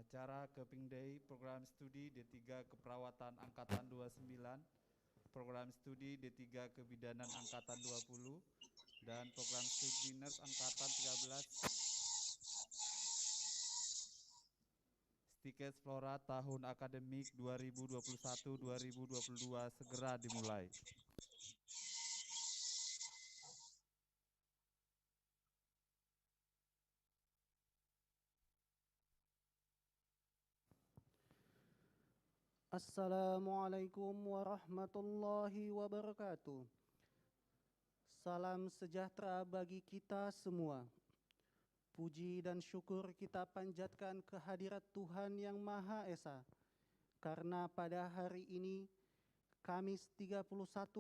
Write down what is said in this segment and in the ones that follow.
Acara Keping Day Program Studi D3 Keperawatan Angkatan 29, Program Studi D3 Kebidanan Angkatan 20, dan Program Studi Nurse Angkatan 13 Stikes Flora tahun akademik 2021-2022 segera dimulai. Assalamualaikum warahmatullahi wabarakatuh. Salam sejahtera bagi kita semua. Puji dan syukur kita panjatkan kehadirat Tuhan Yang Maha Esa, karena pada hari ini, Kamis 31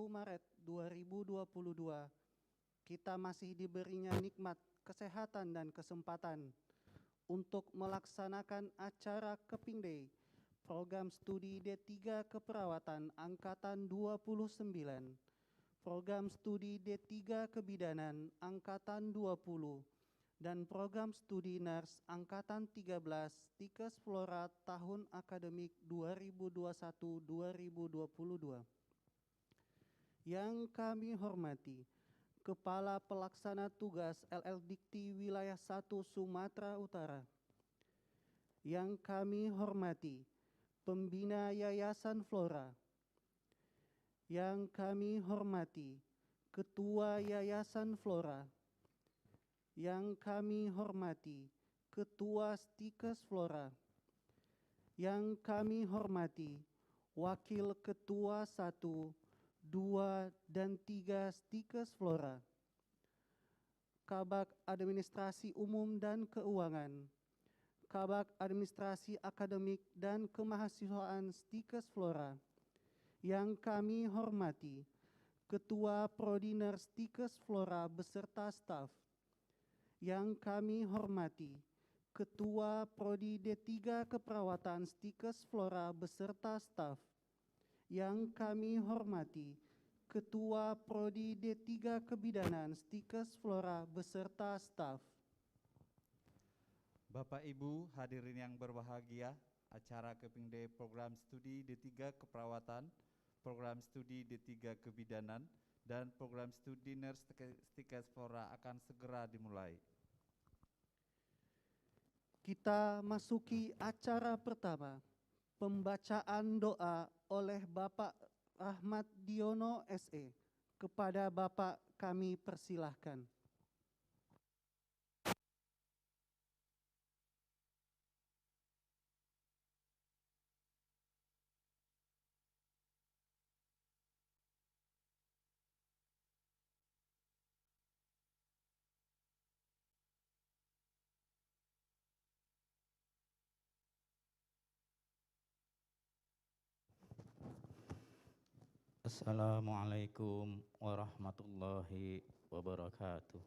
Maret 2022, kita masih diberinya nikmat kesehatan dan kesempatan untuk melaksanakan acara Keping Day Program Studi D3 Keperawatan Angkatan 29, Program Studi D3 Kebidanan Angkatan 20, dan Program Studi Nurse Angkatan 13 Stikes Flora tahun akademik 2021-2022. Yang kami hormati Kepala Pelaksana Tugas LL Dikti Wilayah 1 Sumatera Utara. Yang kami hormati Pembina Yayasan Flora. Yang kami hormati Ketua Yayasan Flora. Yang kami hormati Ketua Stikes Flora. Yang kami hormati Wakil Ketua 1, 2, dan 3 Stikes Flora. Kabag Administrasi Umum dan Keuangan, Kabag Administrasi Akademik dan Kemahasiswaan Stikes Flora. Yang kami hormati Ketua Prodi Nurse Stikes Flora beserta staf. Yang kami hormati Ketua Prodi D3 Keperawatan Stikes Flora beserta staf. Yang kami hormati Ketua Prodi D3 Kebidanan Stikes Flora beserta staf. Bapak Ibu hadirin yang berbahagia, acara Keping Day Program Studi D3 Keperawatan, Program Studi D3 Kebidanan, dan Program Studi Nurse Stikes Flora akan segera dimulai. Kita masuki acara pertama, pembacaan doa oleh Bapak Rahmat Diono SE. Kepada Bapak kami persilahkan. Assalamualaikum warahmatullahi wabarakatuh.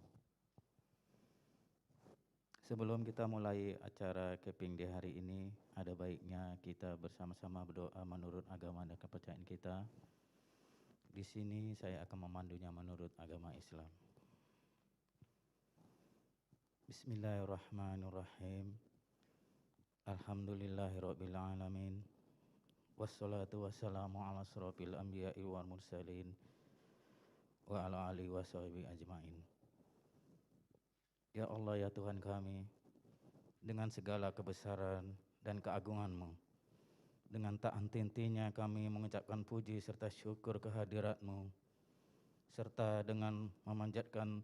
Sebelum kita mulai acara Keping Day hari ini, ada baiknya kita bersama-sama berdoa menurut agama dan kepercayaan kita. Di sini saya akan memandunya menurut agama Islam. Bismillahirrahmanirrahim. Alhamdulillahirabbil alamin. Wassalatu wassalamu ala asrofil anbiya'i wal mursalin wa ala alihi wa sahbihi ajma'in. Ya Allah, ya Tuhan kami, dengan segala kebesaran dan keagungan-Mu, dengan tak henti-hentinya kami mengucapkan puji serta syukur kehadirat-Mu, serta dengan memanjatkan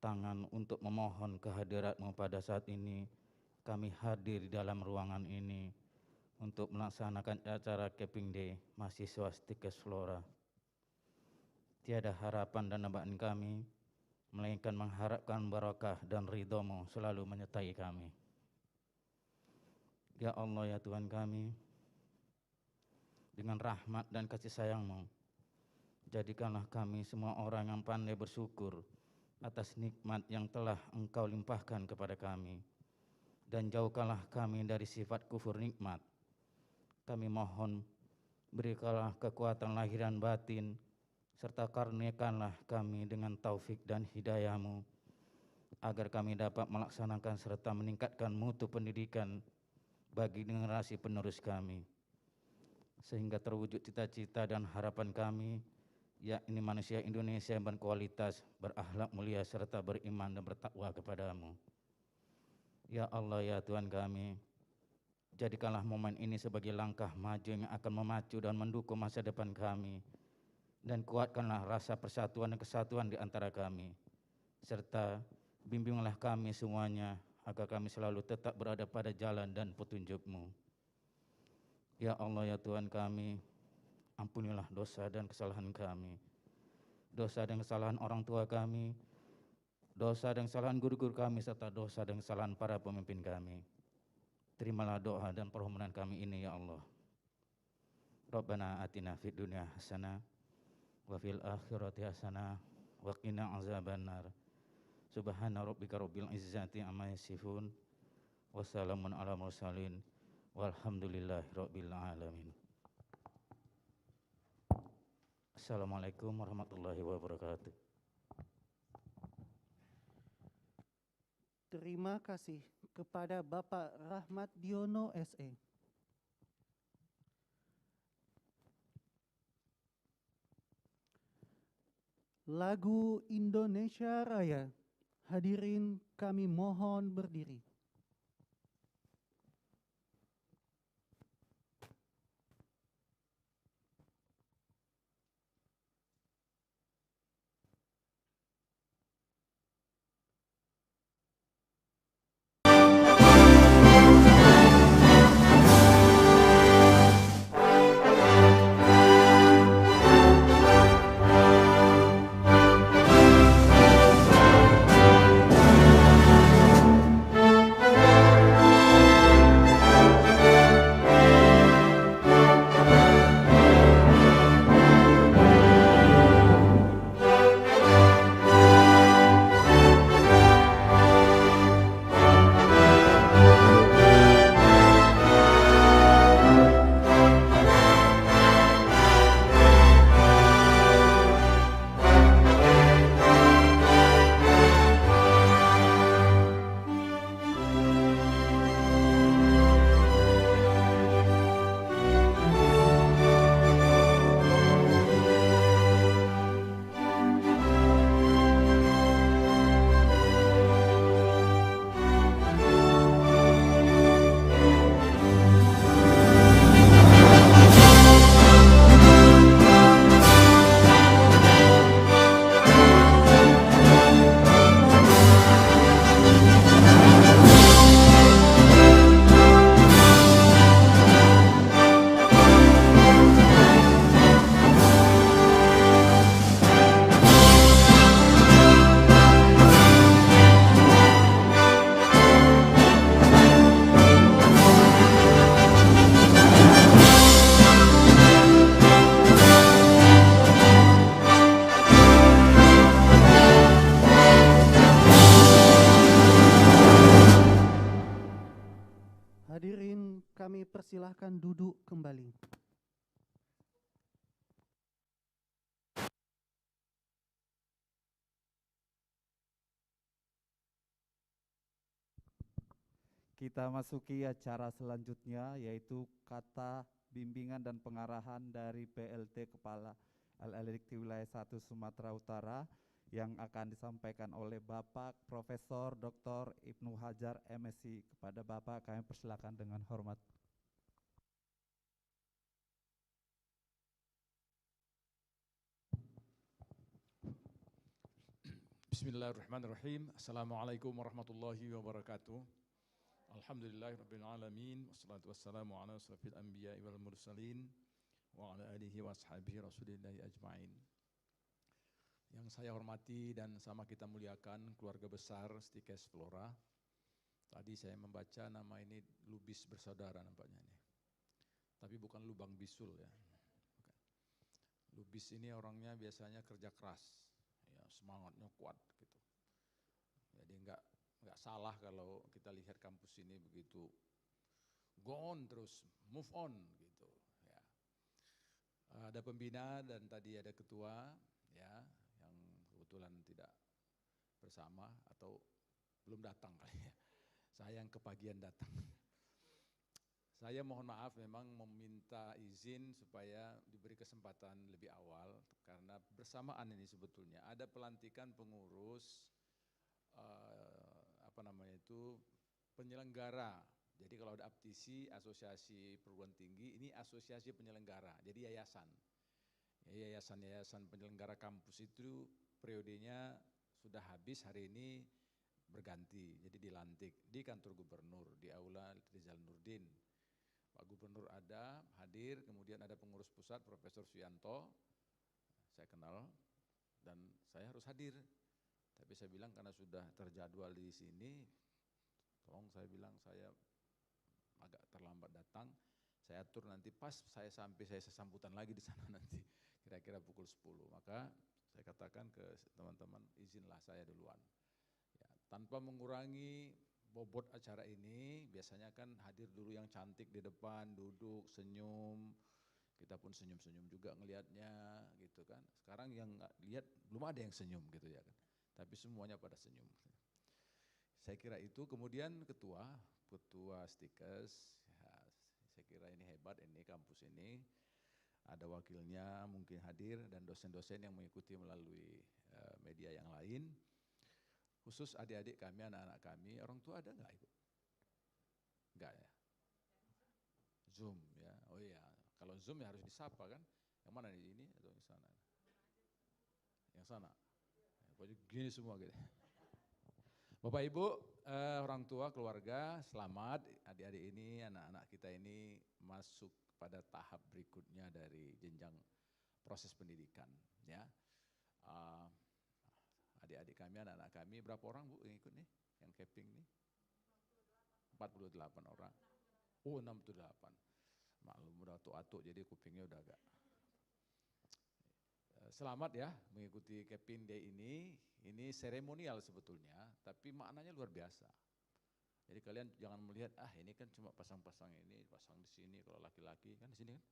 tangan untuk memohon kehadirat-Mu pada saat ini, kami hadir di dalam ruangan ini untuk melaksanakan acara Keping Day mahasiswa Stikes Flora. Tiada harapan dan dambaan kami, melainkan mengharapkan barakah dan ridho-Mu selalu menyertai kami. Ya Allah, ya Tuhan kami, dengan rahmat dan kasih sayang-Mu, jadikanlah kami semua orang yang pandai bersyukur atas nikmat yang telah Engkau limpahkan kepada kami, dan jauhkanlah kami dari sifat kufur nikmat. Kami mohon, berikanlah kekuatan lahir dan batin, serta karuniakanlah kami dengan taufik dan hidayah-Mu, agar kami dapat melaksanakan serta meningkatkan mutu pendidikan bagi generasi penerus kami, sehingga terwujud cita-cita dan harapan kami, yakni manusia Indonesia yang berkualitas, berakhlak mulia, serta beriman dan bertakwa kepadamu. Ya Allah, ya Tuhan kami, jadikanlah momen ini sebagai langkah maju yang akan memacu dan mendukung masa depan kami, dan kuatkanlah rasa persatuan dan kesatuan di antara kami, serta bimbinglah kami semuanya agar kami selalu tetap berada pada jalan dan petunjuk-Mu. Ya Allah, ya Tuhan kami, ampunilah dosa dan kesalahan kami, dosa dan kesalahan orang tua kami, dosa dan kesalahan guru-guru kami, serta dosa dan kesalahan para pemimpin kami. Terimalah doa dan permohonan kami ini, ya Allah. Rabbana atina fid dunya hasanah wa fil akhirati hasanah wa qina azabannar. Subhana rabbika rabbil izzati amma yasifun. Wassalamun ala mursalin. Walhamdulillahi rabbil alamin. Assalamualaikum warahmatullahi wabarakatuh. Terima kasih kepada Bapak Rahmat Diono SE. Lagu Indonesia Raya. Hadirin kami mohon berdiri. Hadirin kami persilahkan duduk kembali. Kita masuki acara selanjutnya, yaitu kata bimbingan dan pengarahan dari PLT Kepala LLDIKT Wilayah 1 Sumatera Utara yang akan disampaikan oleh Bapak Profesor Dr. Ibnu Hajar MSc. Kepada Bapak kami persilakan dengan hormat. Bismillahirrahmanirrahim. Assalamualaikum warahmatullahi wabarakatuh. Alhamdulillahirabbil alamin, wassalatu wassalamu ala asrofil anbiya'i wal mursalin wa ala alihi wa ashabihi rasulillahi ajma'in. Yang saya hormati dan sama kita muliakan keluarga besar Stikes Flora. Tadi saya membaca nama ini Lubis Bersaudara nampaknya ini. Tapi bukan lubang bisul ya. Lubis ini orangnya biasanya kerja keras, ya, semangatnya kuat gitu. Jadi enggak salah kalau kita lihat kampus ini begitu go on terus, move on gitu ya. Ada pembina dan tadi ada ketua ya yang kebetulan tidak bersama atau belum datang kali ya. Saya yang kepagian datang. Saya mohon maaf memang meminta izin supaya diberi kesempatan lebih awal karena bersamaan ini sebetulnya ada pelantikan pengurus penyelenggara. Jadi kalau ada APTISI, Asosiasi Perguruan Tinggi, ini asosiasi penyelenggara, jadi yayasan. Yayasan-yayasan penyelenggara kampus itu periodenya sudah habis, hari ini berganti, jadi dilantik di kantor gubernur, di Aula Rizal Nurdin. Pak Gubernur ada, hadir, kemudian ada pengurus pusat Profesor Suyanto, saya kenal, dan saya harus hadir. Tapi saya bilang karena sudah terjadwal di sini, tolong saya bilang saya agak terlambat datang, saya atur nanti pas saya sampai, saya sambutan lagi di sana nanti, kira-kira pukul 10. Maka saya katakan ke teman-teman, izinlah saya duluan. Ya, tanpa mengurangi bobot acara ini, biasanya kan hadir dulu yang cantik di depan, duduk, senyum, kita pun senyum-senyum juga ngelihatnya gitu kan. Sekarang yang lihat belum ada yang senyum gitu ya kan, tapi semuanya pada senyum. Saya kira itu, kemudian ketua Stikes, ya, saya kira ini hebat, ini kampus ini, ada wakilnya mungkin hadir, dan dosen-dosen yang mengikuti melalui media yang lain. Khusus adik-adik kami, anak-anak kami, orang tua ada nggak Ibu? Enggak ya? Zoom ya, oh iya, kalau Zoom ya harus disapa kan? Yang mana nih, ini atau yang sana? Yang sana? Pokoknya gini semua gitu. Bapak Ibu, orang tua, keluarga, selamat adik-adik ini, anak-anak kita ini masuk pada tahap berikutnya dari jenjang proses pendidikan ya. Adik-adik kami, anak-anak kami, berapa orang Bu yang ikut nih, yang caping nih? 48 orang. Oh 68. Maklum udah atuk-atuk jadi kupingnya udah agak. Selamat ya mengikuti Caping Day ini seremonial sebetulnya, tapi maknanya luar biasa. Jadi kalian jangan melihat, ini kan cuma pasang-pasang ini, pasang di sini, kalau laki-laki kan di sini kan?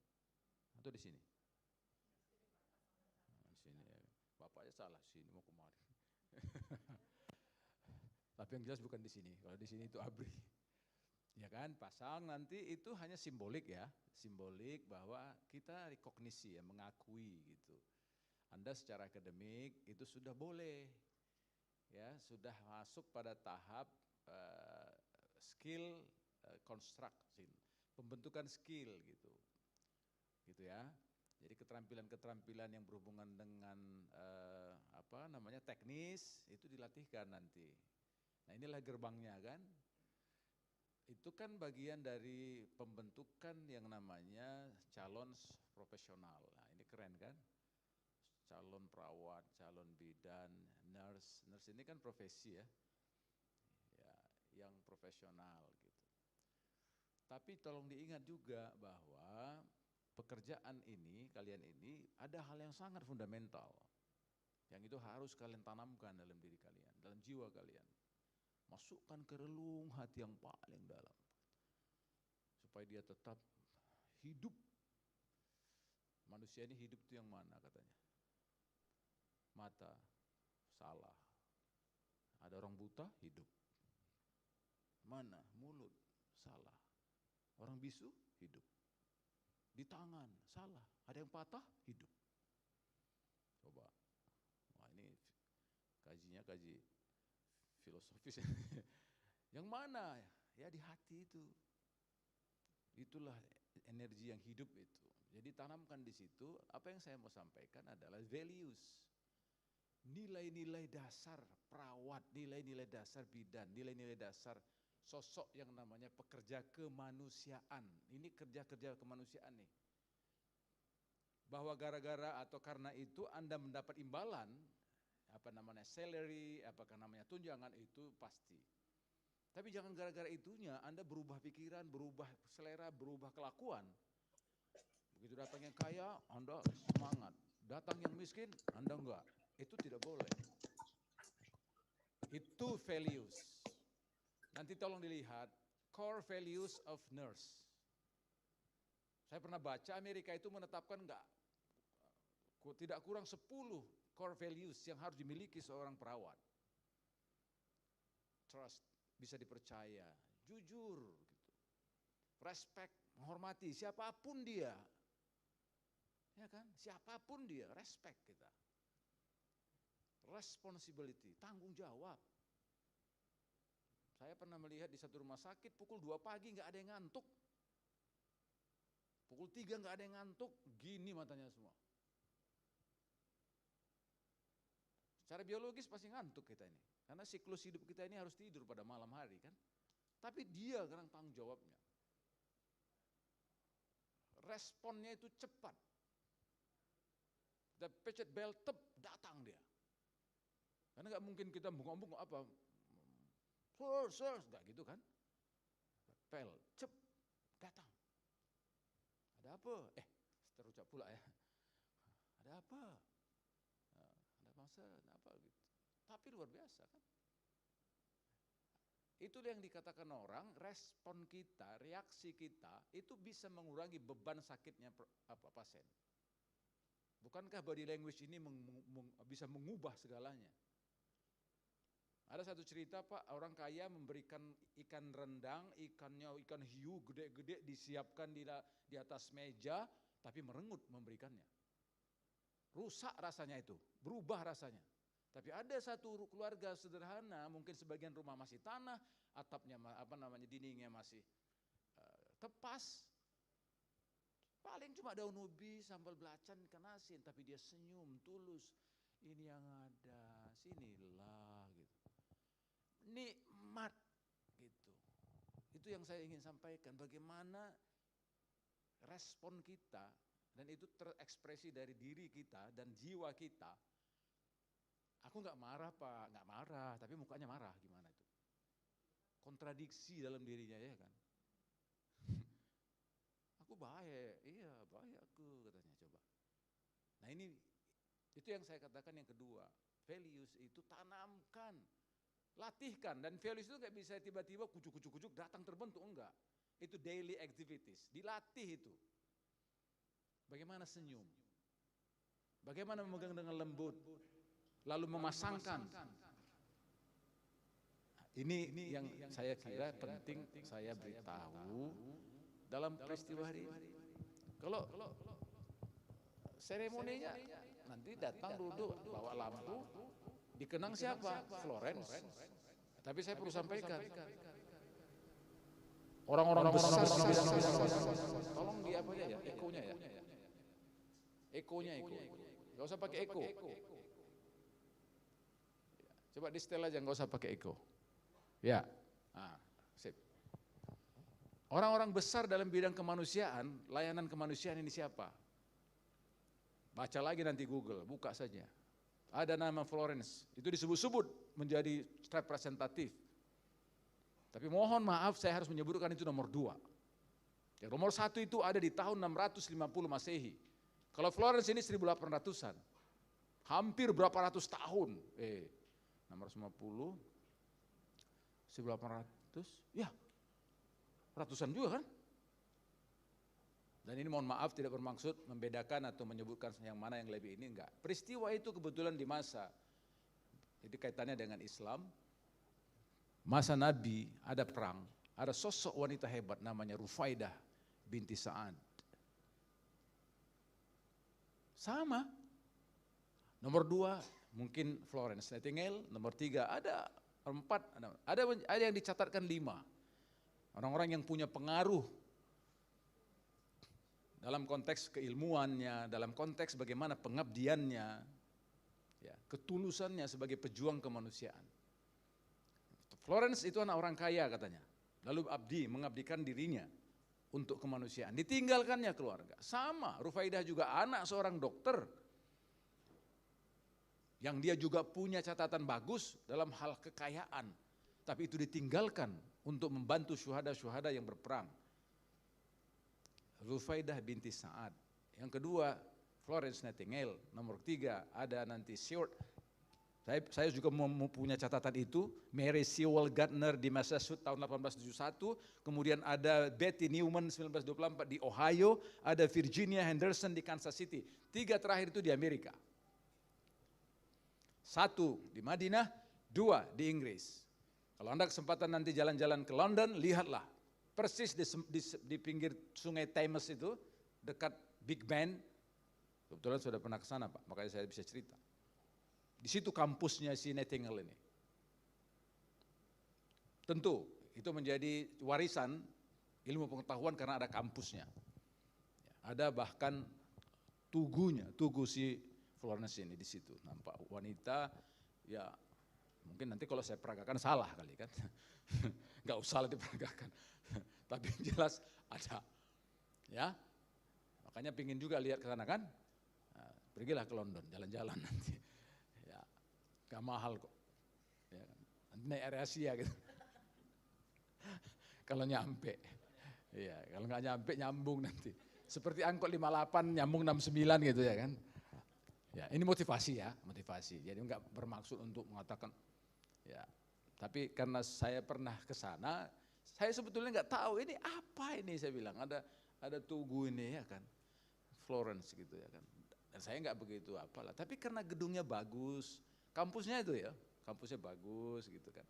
Atau di sini? Nah, di sini ya. Bapaknya salah, sini mau kemari. Tapi yang jelas bukan di sini, kalau di sini itu ABRI. Ya kan, pasang nanti itu hanya simbolik ya, simbolik bahwa kita rekognisi ya, mengakui gitu. Anda secara akademik itu sudah boleh, ya sudah masuk pada tahap skill construction, pembentukan skill gitu ya. Jadi keterampilan-keterampilan yang berhubungan dengan teknis itu dilatihkan nanti. Nah inilah gerbangnya kan. Itu kan bagian dari pembentukan yang namanya calon profesional. Nah ini keren kan? Calon perawat, calon bidan, nurse. Nurse ini kan profesi ya, yang profesional gitu. Tapi tolong diingat juga bahwa pekerjaan ini, kalian ini ada hal yang sangat fundamental. Yang itu harus kalian tanamkan dalam diri kalian, dalam jiwa kalian. Masukkan ke relung hati yang paling dalam. Supaya dia tetap hidup. Manusia ini hidup itu yang mana katanya? Mata, salah. Ada orang buta, hidup. Mana? Mulut, salah. Orang bisu, hidup. Di tangan, salah. Ada yang patah, hidup. Coba. Wah ini kajinya kaji filosofis. Yang mana? Ya di hati itu. Itulah energi yang hidup itu. Jadi tanamkan di situ, apa yang saya mau sampaikan adalah values. Nilai-nilai dasar perawat, nilai-nilai dasar bidan, nilai-nilai dasar sosok yang namanya pekerja kemanusiaan. Ini kerja-kerja kemanusiaan nih. Bahwa gara-gara atau karena itu Anda mendapat imbalan, salary, apakah namanya tunjangan, itu pasti. Tapi jangan gara-gara itunya Anda berubah pikiran, berubah selera, berubah kelakuan. Begitu datang yang kaya, Anda semangat. Datang yang miskin, Anda enggak. Itu tidak boleh. Itu values. Nanti tolong dilihat, core values of nurse. Saya pernah baca Amerika itu menetapkan tidak kurang 10 core values yang harus dimiliki seorang perawat. Trust, bisa dipercaya, jujur gitu. respect, menghormati siapapun dia. Ya kan? Siapapun dia, respect kita. Responsibility, tanggung jawab. Saya pernah melihat di satu rumah sakit pukul 2 pagi nggak ada yang ngantuk. Pukul 3 nggak ada yang ngantuk, gini matanya semua. Secara biologis pasti ngantuk kita ini. Karena siklus hidup kita ini harus tidur pada malam hari kan. Tapi dia sekarang tanggung jawabnya. Responnya itu cepat. The pencet bel tep, datang dia. Karena nggak mungkin kita bungkuk-bungkuk apa. Sir, nggak gitu kan. Bel, cep, datang. Ada apa? Terucap pula ya. Ada apa? Ada masa, apa gitu. Tapi luar biasa kan. Itu yang dikatakan orang, respon kita, reaksi kita itu bisa mengurangi beban sakitnya pasien. Bukankah body language ini bisa mengubah segalanya? Ada satu cerita Pak, orang kaya memberikan ikan rendang, ikan hiu gede-gede disiapkan di atas meja, tapi merengut memberikannya. Rusak rasanya itu, berubah rasanya. Tapi ada satu keluarga sederhana, mungkin sebagian rumah masih tanah, atapnya dindingnya masih tepas. Paling cuma daun ubi, sambal belacan, ikan asin, tapi dia senyum tulus. Ini yang ada, sinilah gitu. Nikmat gitu. Itu yang saya ingin sampaikan, bagaimana respon kita dan itu terekspresi dari diri kita dan jiwa kita. Aku nggak marah Pak, nggak marah, tapi mukanya marah, gimana itu? Kontradiksi dalam dirinya ya kan. Aku baik, iya baik aku katanya coba. Nah ini itu yang saya katakan yang kedua, values itu tanamkan, latihkan, dan values itu nggak bisa tiba-tiba kucuk datang terbentuk, enggak. Itu daily activities, dilatih itu. Bagaimana senyum, bagaimana memegang dengan lembut, lalu memasangkan. Ini yang saya kira penting saya beritahu dalam peristiwa hari ini. Kalau seremoninya nanti datang duduk bawa lampu, dikenang siapa? Florence. Tapi saya perlu sampaikan, orang-orang besar, tolong di apa ya, ekonya ya, ekonya, nggak usah pakai eko. Coba di setel aja, nggak usah pakai eko. Ya, sip. Orang-orang besar dalam bidang kemanusiaan, layanan kemanusiaan ini siapa? Baca lagi nanti Google, buka saja. Ada nama Florence, itu disebut-sebut menjadi representatif. Tapi mohon maaf, saya harus menyebutkan itu nomor 2. Yang nomor 1 itu ada di tahun 650 Masehi. Kalau Florence ini 1800-an. Hampir berapa ratus tahun. 650, 1800, ya ratusan juga kan. Dan ini mohon maaf tidak bermaksud membedakan atau menyebutkan yang mana yang lebih ini, enggak. Peristiwa itu kebetulan di masa, jadi kaitannya dengan Islam, masa Nabi ada perang, ada sosok wanita hebat namanya Rufaidah binti Sa'ad. Sama. Nomor 2 mungkin Florence Nightingale, nomor 3 ada 4, ada yang dicatatkan 5. Orang-orang yang punya pengaruh dalam konteks keilmuannya, dalam konteks bagaimana pengabdiannya, ya, ketulusannya sebagai pejuang kemanusiaan. Florence itu anak orang kaya katanya, lalu mengabdikan dirinya untuk kemanusiaan, ditinggalkannya keluarga. Sama, Rufaidah juga anak seorang dokter, yang dia juga punya catatan bagus dalam hal kekayaan, tapi itu ditinggalkan untuk membantu syuhada-syuhada yang berperang. Rufaidah binti Sa'ad. Yang kedua, Florence Nightingale. Nomor 3 ada nanti Seward. Saya juga punya catatan itu. Mary Sewell Gardner di Massachusetts tahun 1871. Kemudian ada Betty Newman 1924 di Ohio. Ada Virginia Henderson di Kansas City. 3 terakhir itu di Amerika. 1 di Madinah, 2 di Inggris. Kalau Anda kesempatan nanti jalan-jalan ke London, lihatlah persis di pinggir sungai Thames itu, dekat Big Ben. Kebetulan sudah pernah ke sana Pak, makanya saya bisa cerita. Di situ kampusnya si Nightingale ini. Tentu itu menjadi warisan ilmu pengetahuan karena ada kampusnya. Ada bahkan tugu si Florence ini di situ. Nampak wanita, ya mungkin nanti kalau saya peragakan salah kali kan. Nggak usah lah diperagakan. Tapi jelas ada. Ya, makanya pingin juga lihat ke sana kan. Nah, pergilah ke London, jalan-jalan nanti. Ya, gak mahal kok. Ya, nanti naik Air Asia gitu. Kalau nyampe. Iya, kalau nggak nyampe nyambung nanti. Seperti angkot 58 nyambung 69 gitu ya kan. Ya, ini motivasi ya, motivasi. Jadi nggak bermaksud untuk mengatakan ya. Tapi karena saya pernah ke sana, saya sebetulnya nggak tahu ini apa ini, saya bilang ada tugu ini ya kan. Florence gitu ya kan. Dan saya nggak begitu apalah. Tapi karena gedungnya bagus, kampusnya itu ya, kampusnya bagus gitu kan.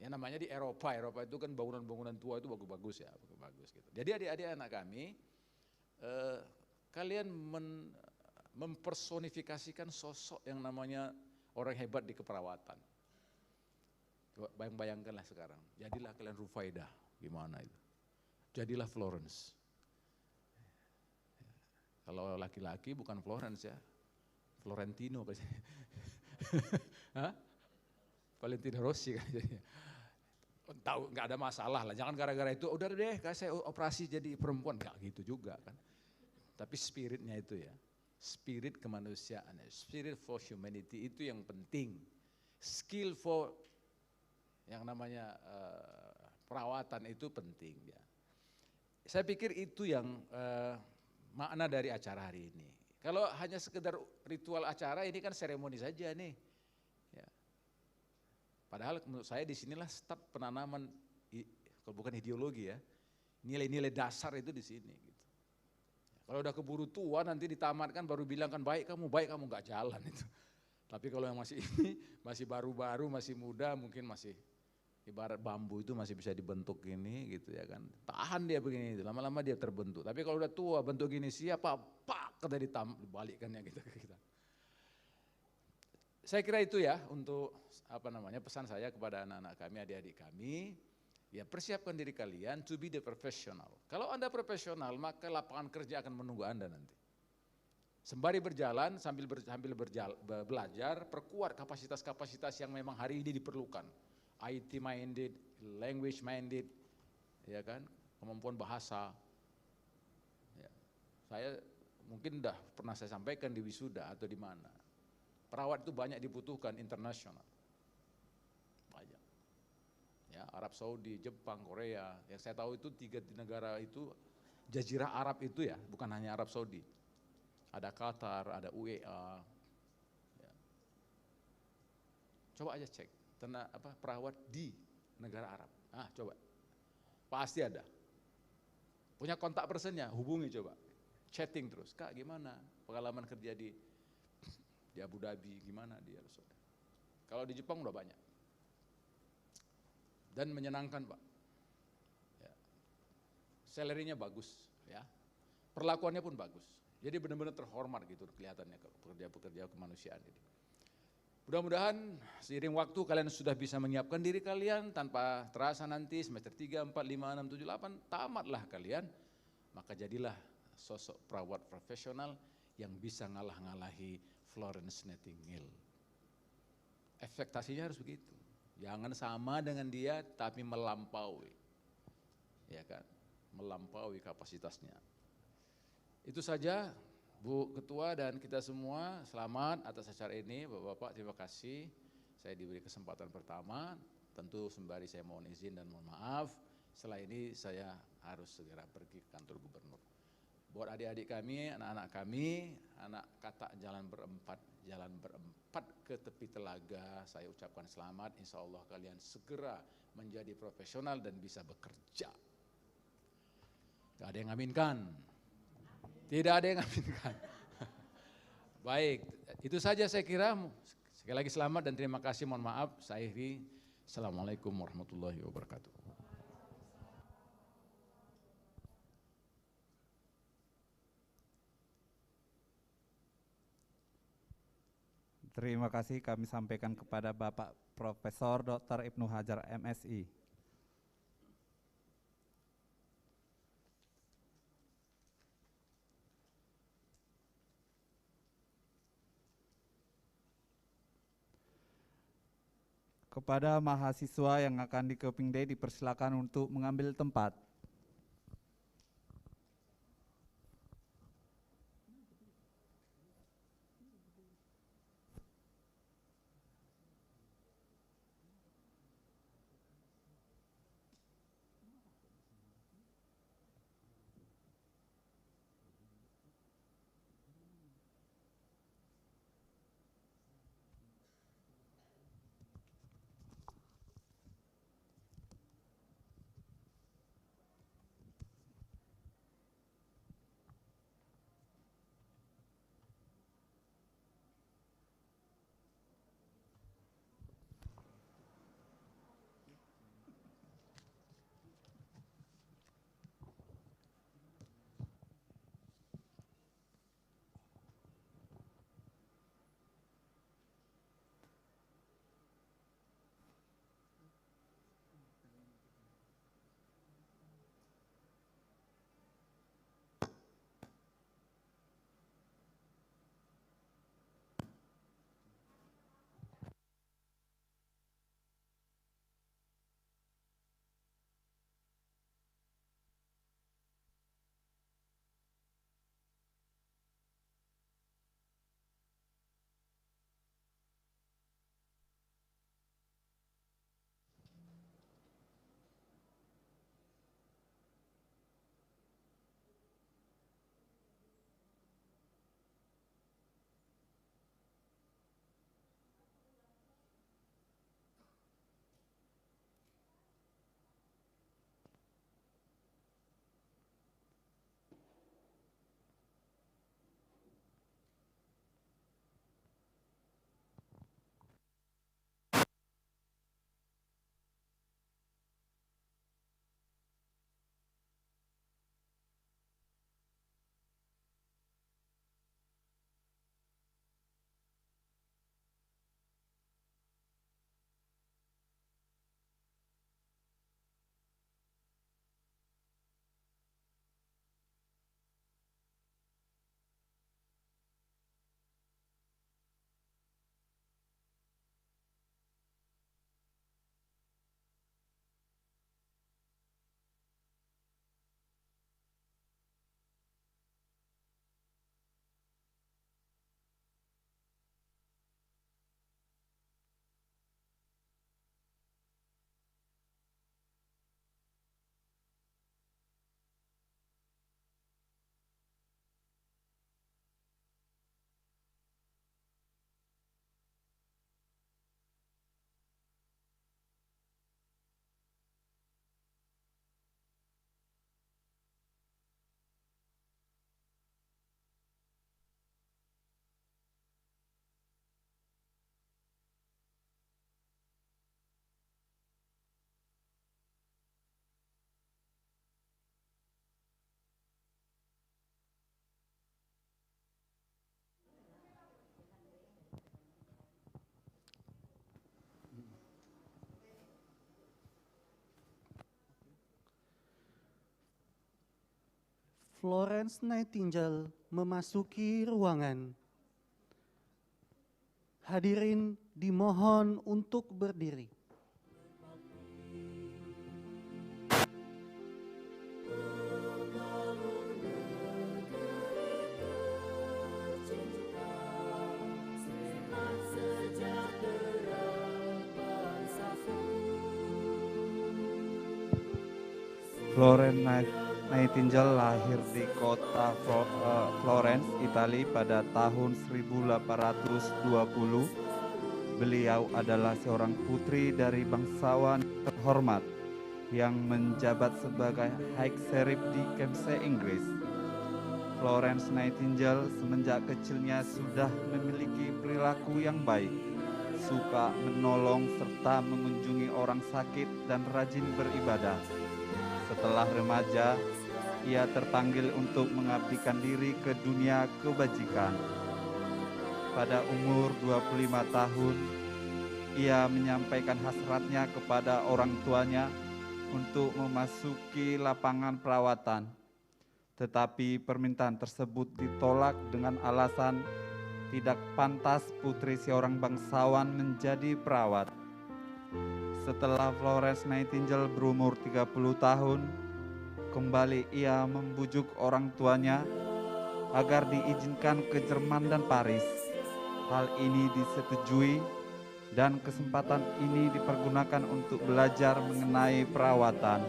Ya namanya di Eropa itu kan bangunan-bangunan tua itu bagus-bagus ya, bagus gitu. Jadi adik-adik anak kami, kalian mempersonifikasikan sosok yang namanya orang hebat di keperawatan. Bayangkanlah sekarang, jadilah kalian Rufaidah, gimana itu? Jadilah Florence. Kalau laki-laki bukan Florence ya, Florentino kayaknya. Hah? Valentino Rossi kayaknya. Tahu nggak ada masalah lah, jangan gara-gara itu udah deh saya operasi jadi perempuan, nggak gitu juga kan. Tapi spiritnya itu ya, spirit kemanusiaan, spirit for humanity itu yang penting. Skill for yang namanya perawatan itu penting ya. Saya pikir itu yang makna dari acara hari ini. Kalau hanya sekedar ritual acara ini kan seremoni saja nih. Ya. Padahal menurut saya disinilah start penanaman, kalau bukan ideologi ya, nilai-nilai dasar itu di sini. Gitu. Kalau udah keburu tua nanti ditamatkan baru bilang kan baik kamu nggak jalan itu. Tapi kalau yang masih ini, masih baru-baru, masih muda, mungkin masih ibarat bambu itu masih bisa dibentuk gini gitu ya kan. Tahan dia begini, lama-lama dia terbentuk. Tapi kalau udah tua bentuk gini siapa, pak, kata dibalikkannya gitu ke kita. Saya kira itu ya untuk pesan saya kepada anak-anak kami, adik-adik kami, ya persiapkan diri kalian to be the professional. Kalau Anda profesional, maka lapangan kerja akan menunggu Anda nanti. Sembari berjalan, sambil belajar, perkuat kapasitas-kapasitas yang memang hari ini diperlukan. IT minded, language minded, ya kan, kemampuan bahasa. Ya. Saya mungkin pernah saya sampaikan di wisuda atau di mana. Perawat itu banyak dibutuhkan internasional. Banyak. Ya, Arab Saudi, Jepang, Korea. Yang saya tahu itu 3 negara itu, Jazirah Arab itu ya, bukan hanya Arab Saudi. Ada Qatar, ada UEA. Ya. Coba aja cek, perawat di negara Arab. Coba. Pasti ada. Punya kontak personnya, hubungi coba. Chatting terus, Kak gimana pengalaman kerja di Abu Dhabi, gimana dia. Kalau di Jepang udah banyak. Dan menyenangkan Pak. Ya. Salary-nya bagus, ya. Perlakuannya pun bagus. Jadi benar-benar terhormat gitu kelihatannya pekerja-pekerja kemanusiaan ini. Mudah-mudahan seiring waktu kalian sudah bisa menyiapkan diri kalian tanpa terasa nanti semester 3, 4, 5, 6, 7, 8 tamatlah kalian. Maka jadilah sosok perawat profesional yang bisa ngalah-ngalahi Florence Nightingale. Ekspektasinya harus begitu. Jangan sama dengan dia tapi melampaui. Ya kan? Melampaui kapasitasnya. Itu saja Bu Ketua dan kita semua, selamat atas acara ini Bapak-bapak, terima kasih. Saya diberi kesempatan pertama, tentu sembari saya mohon izin dan mohon maaf. Setelah ini saya harus segera pergi ke kantor gubernur. Buat adik-adik kami, anak-anak kami, anak katak jalan berempat ke tepi telaga, saya ucapkan selamat, insya Allah kalian segera menjadi profesional dan bisa bekerja. Gak ada yang ngaminkan? Tidak ada yang ngaminkan. Baik, itu saja saya kira. Sekali lagi selamat dan terima kasih, mohon maaf, saya akhiri. Assalamualaikum warahmatullahi wabarakatuh. Terima kasih kami sampaikan kepada Bapak Profesor Dr. Ibnu Hajar MSI. Kepada mahasiswa yang akan di Keping D dipersilakan untuk mengambil tempat. Florence Nightingale memasuki ruangan. Hadirin dimohon untuk berdiri. Florence Nightingale lahir di kota Florence, Italia pada tahun 1820. Beliau adalah seorang putri dari bangsawan terhormat yang menjabat sebagai High Sheriff di Kemse, Inggris. Florence Nightingale semenjak kecilnya sudah memiliki perilaku yang baik, suka menolong serta mengunjungi orang sakit dan rajin beribadah. Setelah remaja, ia terpanggil untuk mengabdikan diri ke dunia kebajikan. pada umur 25 tahun, ia menyampaikan hasratnya kepada orang tuanya untuk memasuki lapangan perawatan. Tetapi permintaan tersebut ditolak dengan alasan tidak pantas putri seorang bangsawan menjadi perawat. Setelah Florence Nightingale berumur 30 tahun, kembali ia membujuk orang tuanya agar diizinkan ke Jerman dan Paris. Hal ini disetujui dan kesempatan ini dipergunakan untuk belajar mengenai perawatan.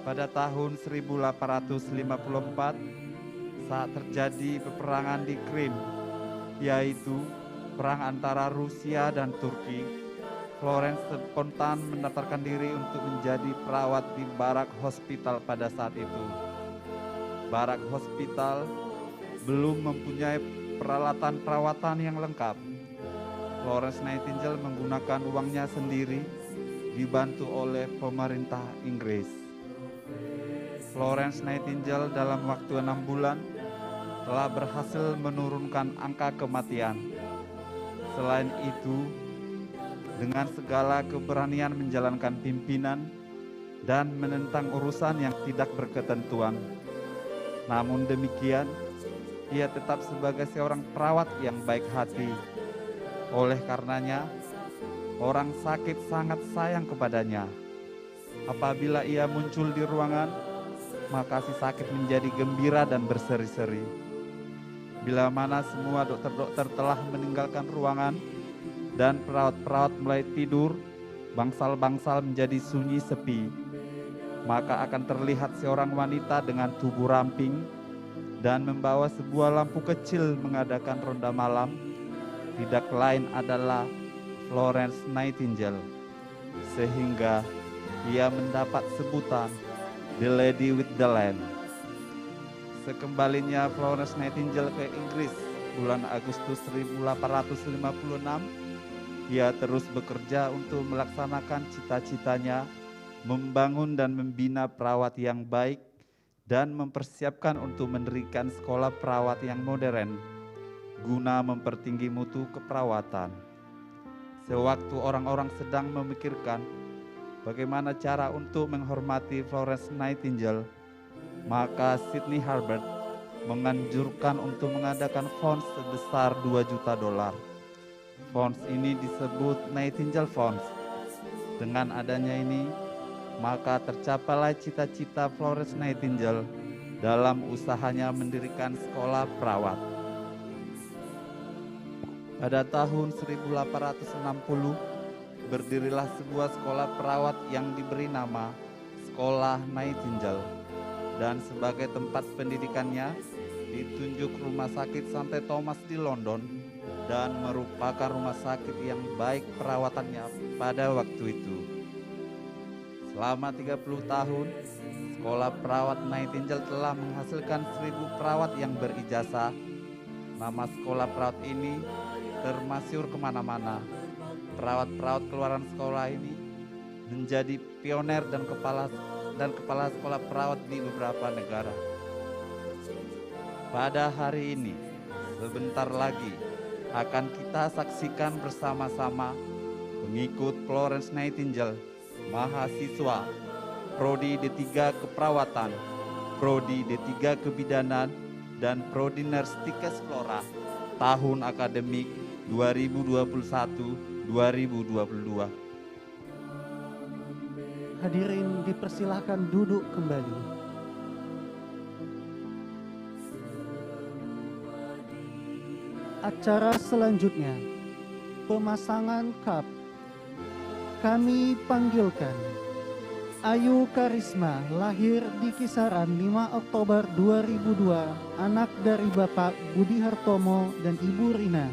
Pada tahun 1854, saat terjadi peperangan di Krim, yaitu perang antara Rusia dan Turki, Florence spontan mendaftarkan diri untuk menjadi perawat di Barak Hospital pada saat itu. Barak Hospital belum mempunyai peralatan perawatan yang lengkap. Florence Nightingale menggunakan uangnya sendiri, dibantu oleh pemerintah Inggris. Florence Nightingale dalam waktu 6 bulan telah berhasil menurunkan angka kematian. Selain itu, dengan segala keberanian menjalankan pimpinan dan menentang urusan yang tidak berketentuan. Namun demikian, ia tetap sebagai seorang perawat yang baik hati. Oleh karenanya, orang sakit sangat sayang kepadanya. Apabila ia muncul di ruangan, maka si sakit menjadi gembira dan berseri-seri. Bila mana semua dokter-dokter telah meninggalkan ruangan dan perawat-perawat mulai tidur, bangsal-bangsal menjadi sunyi sepi. Maka akan terlihat seorang wanita dengan tubuh ramping dan membawa sebuah lampu kecil mengadakan ronda malam. Tidak lain adalah Florence Nightingale, sehingga ia mendapat sebutan The Lady with the Lamp. Sekembalinya Florence Nightingale ke Inggris bulan Agustus 1856, ia terus bekerja untuk melaksanakan cita-citanya, membangun dan membina perawat yang baik, dan mempersiapkan untuk mendirikan sekolah perawat yang modern, guna mempertinggi mutu keperawatan. Sewaktu orang-orang sedang memikirkan bagaimana cara untuk menghormati Florence Nightingale, maka Sidney Herbert menganjurkan untuk mengadakan fons sebesar $2 juta. Fons ini disebut Nightingale Funds. Dengan adanya ini, maka tercapailah cita-cita Florence Nightingale dalam usahanya mendirikan sekolah perawat. Pada tahun 1860, berdirilah sebuah sekolah perawat yang diberi nama Sekolah Nightingale, dan sebagai tempat pendidikannya ditunjuk Rumah Sakit St. Thomas di London, dan merupakan rumah sakit yang baik perawatannya pada waktu itu. Selama 30 tahun, sekolah perawat Nightingale telah menghasilkan 1.000 perawat yang berijazah. Nama sekolah perawat ini termasyhur kemana-mana. Perawat-perawat keluaran sekolah ini menjadi pioner dan kepala sekolah perawat di beberapa negara. Pada hari ini, sebentar lagi akan kita saksikan bersama-sama pengikut Florence Nightingale, mahasiswa Prodi D3 Keperawatan, Prodi D3 Kebidanan, dan Prodi Nurse Flora tahun akademik 2021-2022. Hadirin dipersilahkan duduk kembali. Acara selanjutnya, pemasangan cup. Kami panggilkan Ayu Karisma, lahir di kisaran 5 Oktober 2002, anak dari Bapak Budi Hartomo dan Ibu Rina.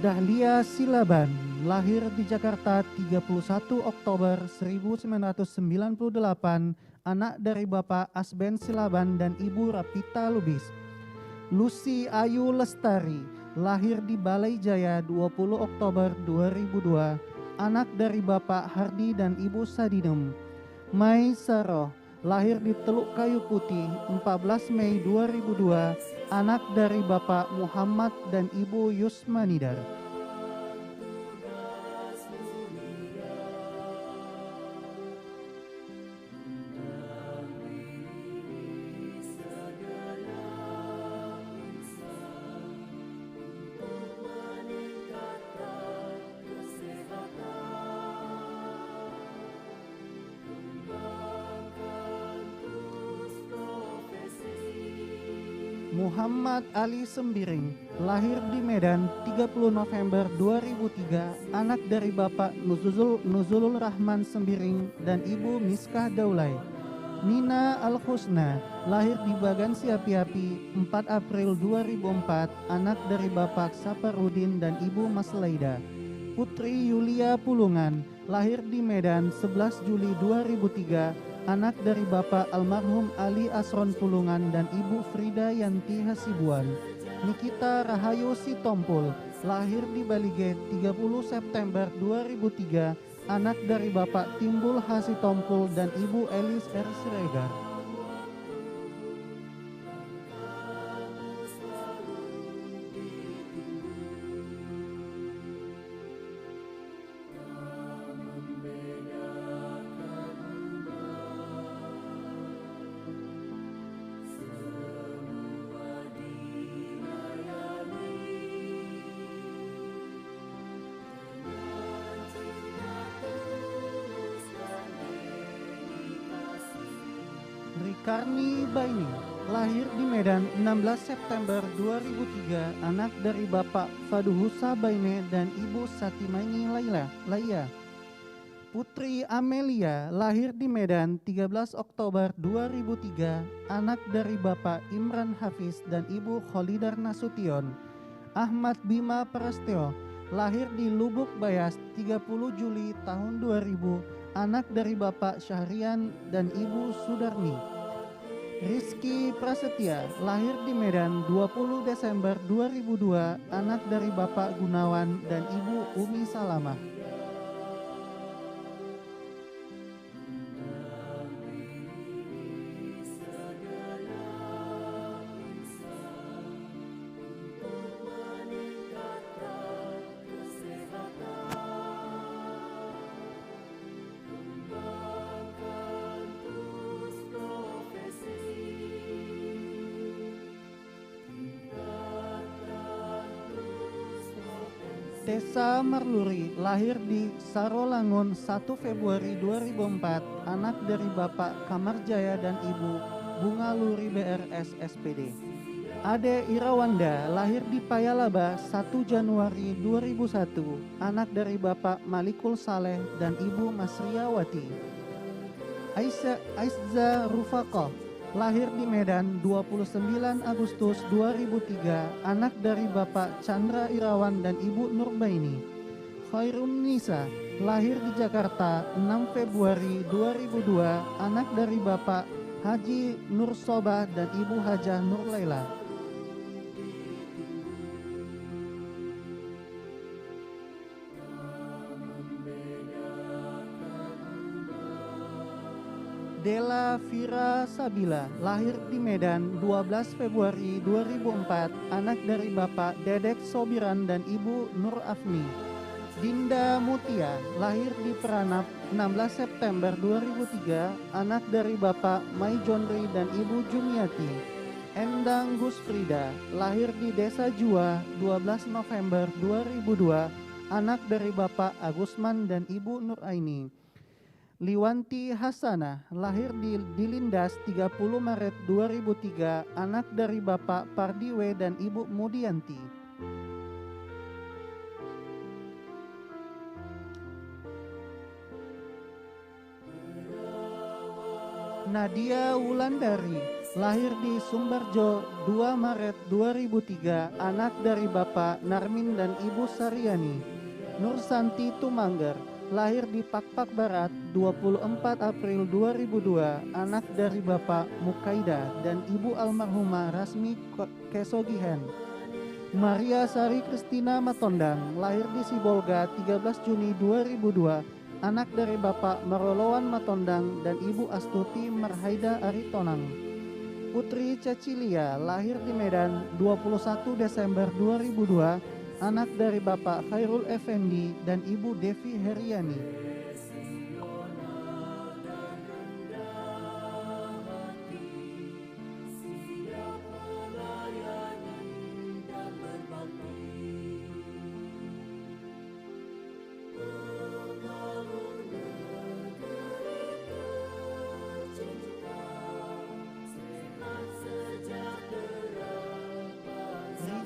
Dahlia Silaban, lahir di Jakarta 31 Oktober 1998, anak dari Bapak Asben Silaban dan Ibu Rapita Lubis. Lucy Ayu Lestari, lahir di Balai Jaya 20 Oktober 2002, anak dari Bapak Hardi dan Ibu Sadinem. Mai Saroh, lahir di Teluk Kayu Putih 14 Mei 2002, anak dari Bapak Muhammad dan Ibu Yusmanidar. Muhammad Ali Sembiring, lahir di Medan 30 November 2003, anak dari Bapak Nuzulul Rahman Sembiring dan Ibu Miskah Daulay. Nina Al-Husna, lahir di Bagan Siapi-api 4 April 2004, anak dari Bapak Saparudin dan Ibu Maslaida. Putri Yulia Pulungan, lahir di Medan 11 Juli 2003, anak dari Bapak almarhum Ali Asron Pulungan dan Ibu Frida Yanti Hasibuan. Nikita Rahayu Sitompul, lahir di Balige 30 September 2003, anak dari Bapak Timbul Hasitompul dan Ibu Elis R. Siregar. Rikarni Baini, lahir di Medan 16 September 2003, anak dari Bapak Faduhusa Baine dan Ibu Satimaini Laya. Putri Amelia, lahir di Medan 13 Oktober 2003, anak dari Bapak Imran Hafiz dan Ibu Kholidar Nasution. Ahmad Bima Prastyo, lahir di Lubuk Bayas 30 Juli tahun 2000, anak dari Bapak Syahrian dan Ibu Sudarni. Rizky Prasetya, lahir di Medan 20 Desember 2002, anak dari Bapak Gunawan dan Ibu Umi Salamah. Tessa Marluri, lahir di Sarolangun 1 Februari 2004, anak dari Bapak Kamarjaya dan Ibu Bunga Luri BRS SPD. Ade Irawanda, lahir di Payalaba 1 Januari 2001, anak dari Bapak Malikul Saleh dan Ibu Masriawati. Aizza Rufaqah, lahir di Medan 29 Agustus 2003, anak dari Bapak Chandra Irawan dan Ibu Nurbaini. Khairun Nisa, lahir di Jakarta 6 Februari 2002, anak dari Bapak Haji Nur Sobah dan Ibu Hajah Nur Laila. Della Vira Sabila, lahir di Medan 12 Februari 2004, anak dari Bapak Dedek Sobiran dan Ibu Nur Afni. Dinda Mutia, lahir di Peranap 16 September 2003, anak dari Bapak Mai Jonri dan Ibu Jumiati. Endang Gusfrida, lahir di Desa Jua 12 November 2002, anak dari Bapak Agusman dan Ibu Nuraini. Liwanti Hasanah, lahir di Lindas 30 Maret 2003, anak dari Bapak Pardiwe dan Ibu Mudianti. Nadia Wulandari, lahir di Sumberjo 2 Maret 2003, anak dari Bapak Narmin dan Ibu Saryani. Nursanti Tumanggar, lahir di Pakpak Barat 24 April 2002, anak dari Bapak Mukaida dan Ibu almarhumah Rasmi Kesogihen. Maria Sari Kristina Matondang, lahir di Sibolga 13 Juni 2002, anak dari Bapak Marolowan Matondang dan Ibu Astuti Marhaida Aritonang. Putri Cecilia lahir di Medan 21 Desember 2002, anak dari Bapak Khairul Effendi dan Ibu Devi Heriani.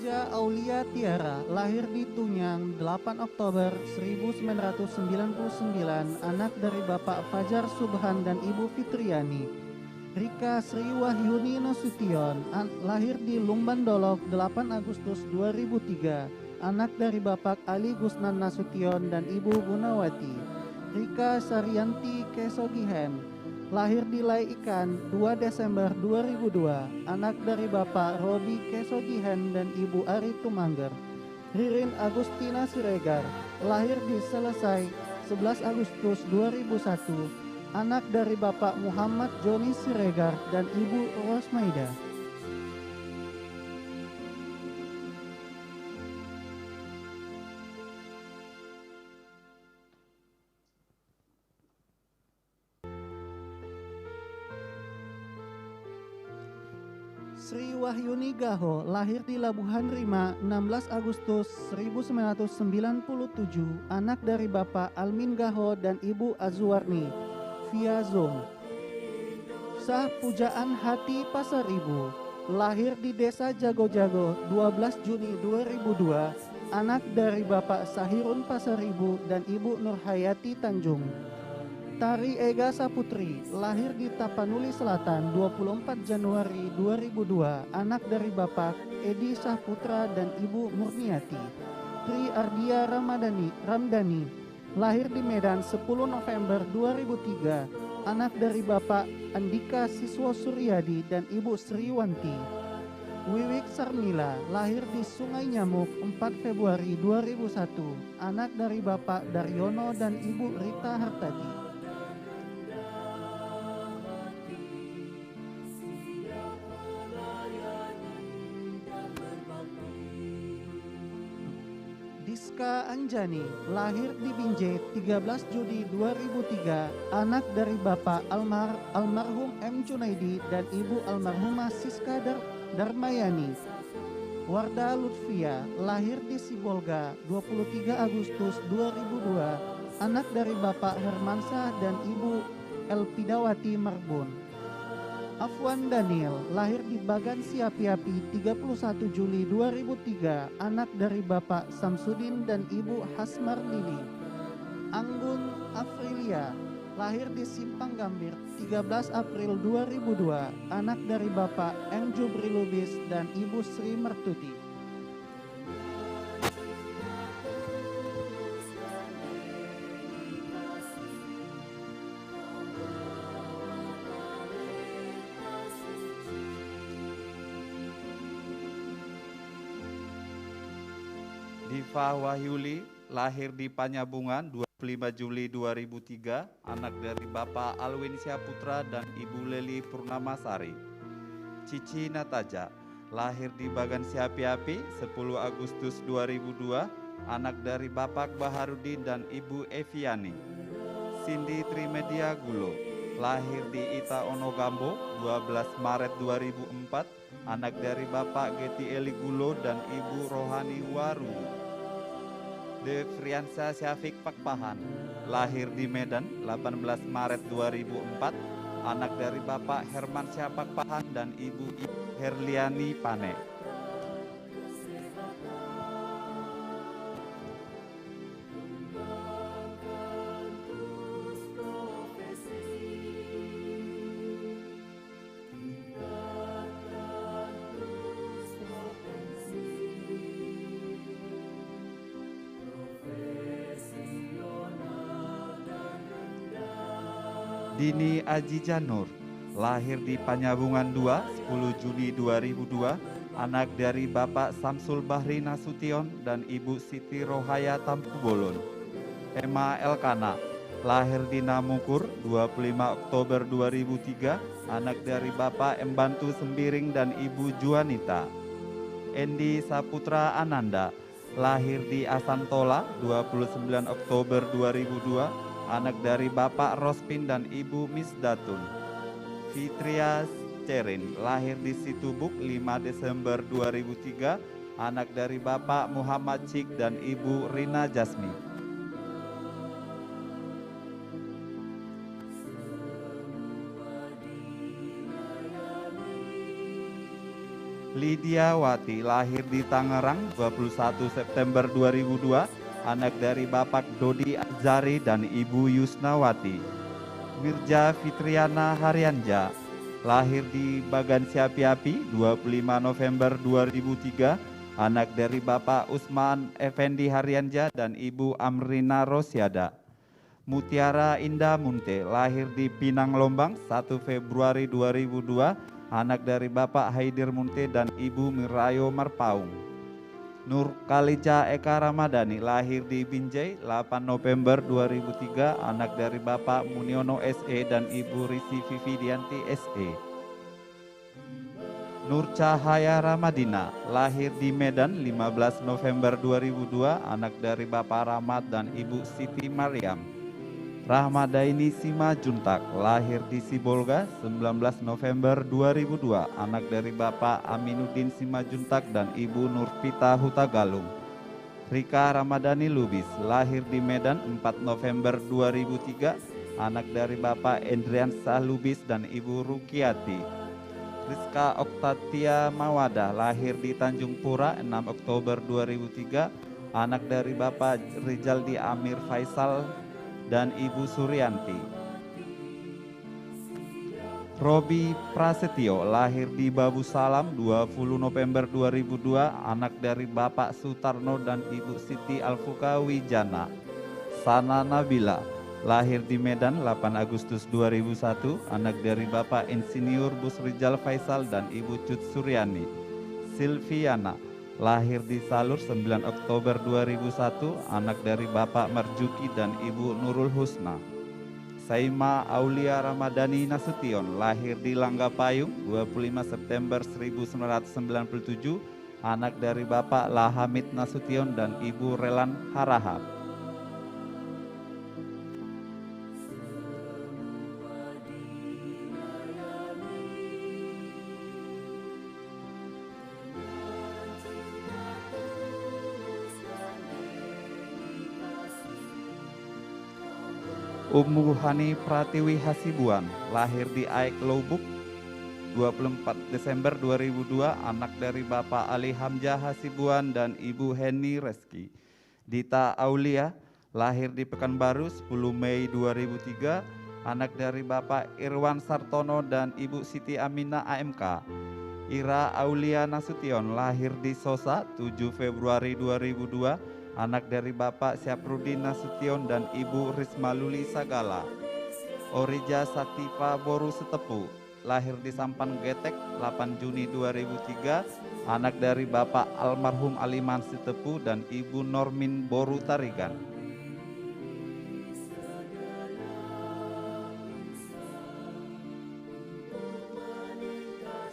Rija Aulia Tiara lahir di Tunyang 8 Oktober 1999, anak dari Bapak Fajar Subhan dan Ibu Fitriani. Rika Sri Wahyuni Nasution lahir di Lumban Dolok 8 Agustus 2003, anak dari Bapak Ali Gusnan Nasution dan Ibu Gunawati. Rika Saryanti Kesogihen lahir di Lai Ikan 2 Desember 2002, anak dari Bapak Robi Kesogihen dan Ibu Ari Tumangger. Ririn Agustina Siregar lahir di Selesai 11 Agustus 2001, anak dari Bapak Muhammad Joni Siregar dan Ibu Rosmaida. Sri Wahyuni Gaho lahir di Labuhan Rima 16 Agustus 1997, anak dari Bapak Almin Gaho dan Ibu Azwarni via Zoom. Sah Pujaan Hati Pasar Ibu lahir di Desa Jago-Jago 12 Juni 2002, anak dari Bapak Sahirun Pasar Ibu dan Ibu Nurhayati Tanjung. Tari Ega Saputri lahir di Tapanuli Selatan 24 Januari 2002, anak dari Bapak Edi Saputra dan Ibu Murniati. Tri Ardia Ramdhani lahir di Medan 10 November 2003, anak dari Bapak Andika Siswo Suryadi dan Ibu Sriwanti. Wiwik Sarmila lahir di Sungai Nyamuk 4 Februari 2001, anak dari Bapak Daryono dan Ibu Rita Hartadi. Diska Anjani lahir di Binjai 13 Juni 2003, anak dari Bapak almarhum M. Junaidi dan Ibu almarhumah Siska Darmayani. Warda Lutfia lahir di Sibolga 23 Agustus 2002, anak dari Bapak Hermansah dan Ibu Elpidawati Marbun. Afwan Daniel lahir di Bagan Siapi-Api 31 Juli 2003, anak dari Bapak Samsudin dan Ibu Hasmar Lili. Anggun Afrilia lahir di Simpang Gambir 13 April 2002, anak dari Bapak M. Jubri Lubis dan Ibu Sri Mertuti. Diva Wahyuli lahir di Panyabungan 25 Juli 2003, anak dari Bapak Alwin Syaputra dan Ibu Leli Purnamasari. Cici Nataja lahir di Bagan Siapi-Api 10 Agustus 2002, anak dari Bapak Baharudin dan Ibu Eviani. Cindy Trimedia Gulo lahir di Ita Onogambo 12 Maret 2004, anak dari Bapak Geti Eli Gulo dan Ibu Rohani Waru. Devriansa Syafiq Pakpahan lahir di Medan 18 Maret 2004, anak dari Bapak Hermansyah Pakpahan dan Ibu Herliani Pane. Dini Aji Janur lahir di Panyabungan 2 10 Juni 2002, anak dari Bapak Samsul Bahri Nasution dan Ibu Siti Rohaya Tampu Bolon. Emma Elkana lahir di Namukur 25 Oktober 2003, anak dari Bapak Embantu Sembiring dan Ibu Juanita. Endi Saputra Ananda, lahir di Asantola 29 Oktober 2002, anak dari Bapak Rospin dan Ibu Misdatun. Fitria Cerin, lahir di Situbuk 5 Desember 2003, anak dari Bapak Muhammad Cik dan Ibu Rina Jasmi. Lydia Wati, lahir di Tangerang 21 September 2002, anak dari Bapak Dodi Azari dan Ibu Yusnawati. Mirja Fitriana Haryanja, lahir di Bagan Siapi-Api 25 November 2003, anak dari Bapak Usman Effendi Haryanja dan Ibu Amrina Rosyada. Mutiara Indah Munte, lahir di Pinang Lombang 1 Februari 2002, anak dari Bapak Haidir Munte dan Ibu Mirayo Marpaung. Nur Kalija Eka Ramadhani, lahir di Binjai 8 November 2003, anak dari Bapak Muniono SE dan Ibu Risi Vividianti SE. Nur Cahaya Ramadina, lahir di Medan 15 November 2002, anak dari Bapak Rahmat dan Ibu Siti Maryam. Rahmadaini Sima Juntak, lahir di Sibolga 19 November 2002, anak dari Bapak Aminuddin Sima Juntak dan Ibu Nurpita Hutagalung. Rika Ramadhani Lubis, lahir di Medan 4 November 2003, anak dari Bapak Endrian Sah Lubis dan Ibu Rukiati. Rizka Oktatia Mawada, lahir di Tanjung Pura 6 Oktober 2003, anak dari Bapak Rizaldi Amir Faisal dan Ibu Suryanti. Robi Prasetyo, lahir di Babu Salam 20 November 2002, anak dari Bapak Sutarno dan Ibu Siti Alfuka Wijana. Sana Nabila, lahir di Medan 8 Agustus 2001, anak dari Bapak Insinyur Busrijal Faisal dan Ibu Cut Suryani. Silviana, lahir di Salur 9 Oktober 2001, anak dari Bapak Marjuki dan Ibu Nurul Husna. Saima Aulia Ramadhani Nasution, lahir di Langga Payung 25 September 1997, anak dari Bapak Lahamid Nasution dan Ibu Relan Harahap. Ummu Hani Pratiwi Hasibuan, lahir di Aik Lubuk 24 Desember 2002, anak dari Bapak Ali Hamzah Hasibuan dan Ibu Heni Reski. Dita Aulia, lahir di Pekanbaru 10 Mei 2003, anak dari Bapak Irwan Sartono dan Ibu Siti Aminah AMK. Ira Aulia Nasution, lahir di Sosa 7 Februari 2002, anak dari Bapak Syafruddin Nasution dan Ibu Risma Luli Sagala. Orija Sativa Boru Setepu, lahir di Sampan Getek 8 Juni 2003, anak dari Bapak almarhum Aliman Setepu dan Ibu Normin Boru Tarigan.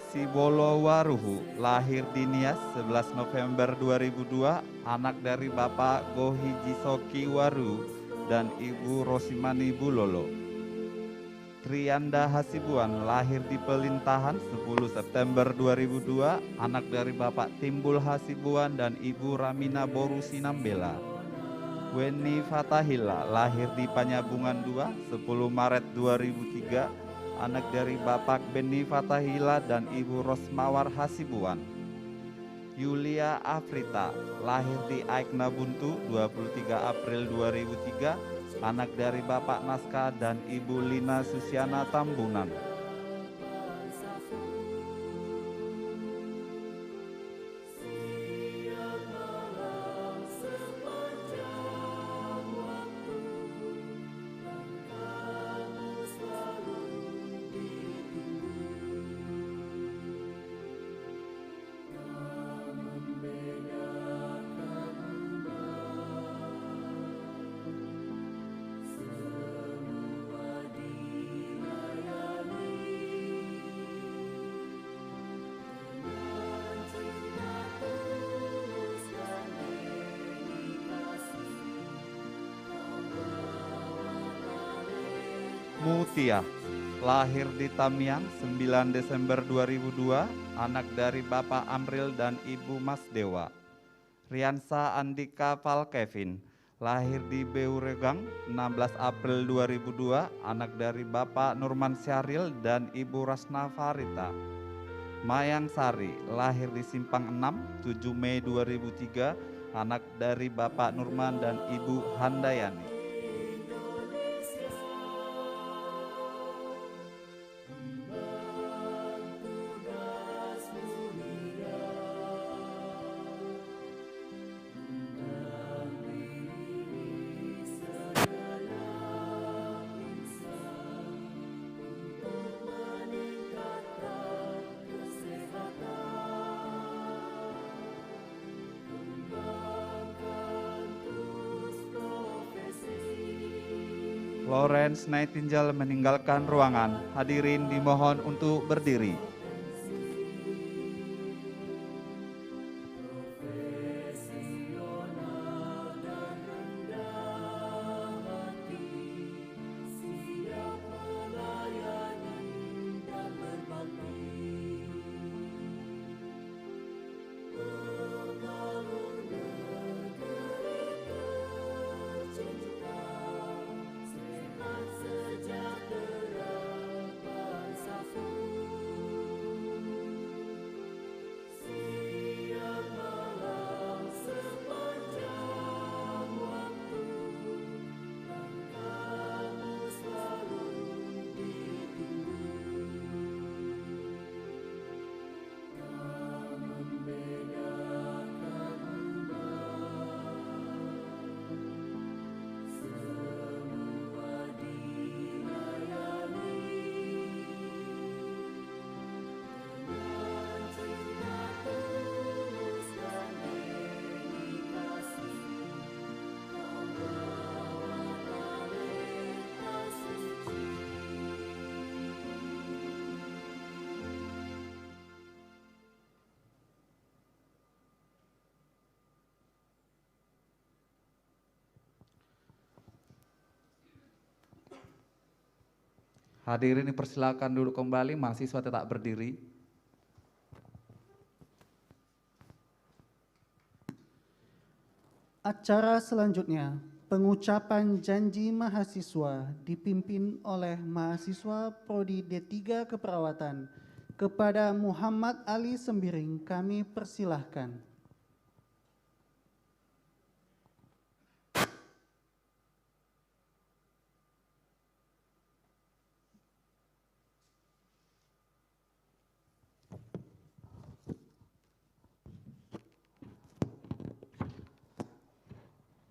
Sibolo Waruhu, lahir di Nias 11 November 2002, anak dari Bapak Gohiji Soki Waru dan Ibu Rosimani Bulolo. Trianda Hasibuan, lahir di Pelintahan 10 September 2002, anak dari Bapak Timbul Hasibuan dan Ibu Ramina Boru Sinambela. Weni Fatahila, lahir di Panyabungan 2 10 Maret 2003, anak dari Bapak Beni Fatahila dan Ibu Rosmawar Hasibuan. Yulia Afrita, lahir di Aikna Buntu 23 April 2003, anak dari Bapak Naskah dan Ibu Lina Susiana Tambunan. Mutia, lahir di Tamiang 9 Desember 2002, anak dari Bapak Amril dan Ibu Mas Dewa. Riansa Andika Val Kevin, lahir di Beuregang 16 April 2002, anak dari Bapak Nurman Syahril dan Ibu Rasna Farita. Mayang Sari, lahir di Simpang 6 7 Mei 2003, anak dari Bapak Nurman dan Ibu Handayani. Florence Nightingale meninggalkan ruangan. Hadirin dimohon untuk berdiri. Hadirin dipersilakan duduk kembali, mahasiswa tetap berdiri. Acara selanjutnya, pengucapan janji mahasiswa dipimpin oleh mahasiswa Prodi D3 Keperawatan. Kepada Muhammad Ali Sembiring kami persilahkan.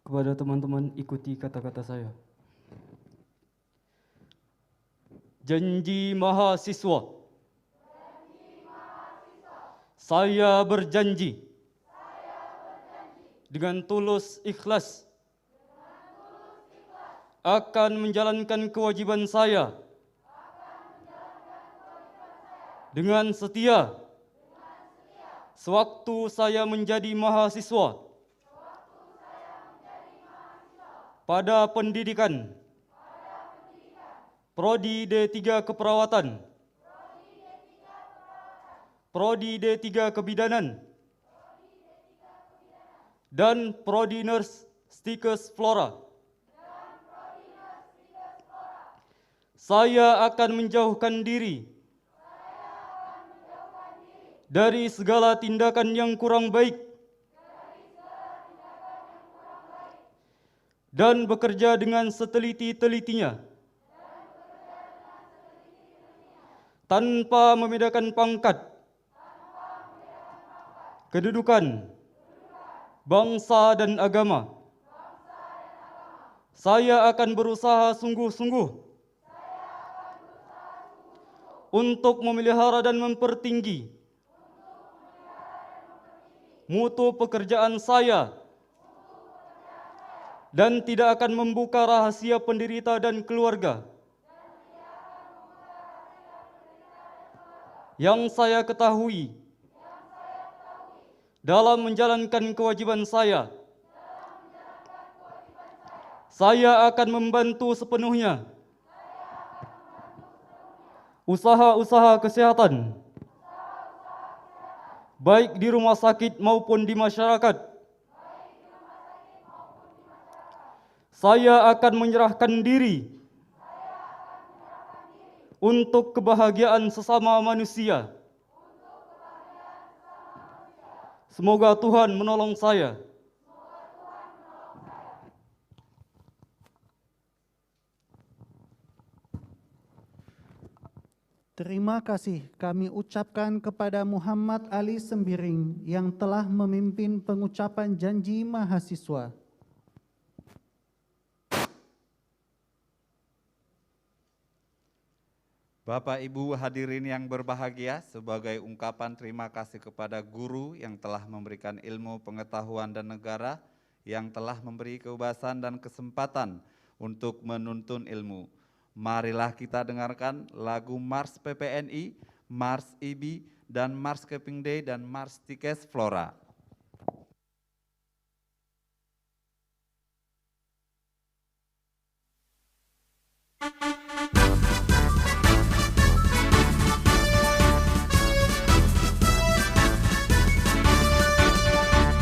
Kepada teman-teman, ikuti kata-kata saya. Janji mahasiswa. Saya berjanji. Dengan tulus ikhlas. Akan menjalankan kewajiban saya. Dengan setia. Sewaktu saya menjadi mahasiswa. Pada pendidikan Prodi D3 Keperawatan, Prodi D3 Kebidanan, dan Prodi Nurse Stikes Flora. Saya akan menjauhkan diri dari segala tindakan yang kurang baik dan bekerja dengan seteliti-telitinya tanpa membedakan pangkat, kedudukan, bangsa dan agama. Saya akan berusaha sungguh-sungguh untuk memelihara dan mempertinggi mutu pekerjaan saya dan tidak akan membuka rahasia penderita dan keluarga yang saya ketahui dalam menjalankan kewajiban saya. Saya akan membantu sepenuhnya usaha-usaha kesehatan, baik di rumah sakit maupun di masyarakat. Saya akan menyerahkan diri untuk kebahagiaan sesama manusia. Semoga Tuhan menolong saya. Terima kasih kami ucapkan kepada Muhammad Ali Sembiring yang telah memimpin pengucapan janji mahasiswa. Bapak Ibu hadirin yang berbahagia, sebagai ungkapan terima kasih kepada guru yang telah memberikan ilmu, pengetahuan, dan negara yang telah memberi kebebasan dan kesempatan untuk menuntun ilmu. Marilah kita dengarkan lagu Mars PPNI, Mars IBI, dan Mars Keping Day, dan Mars Tikes Flora.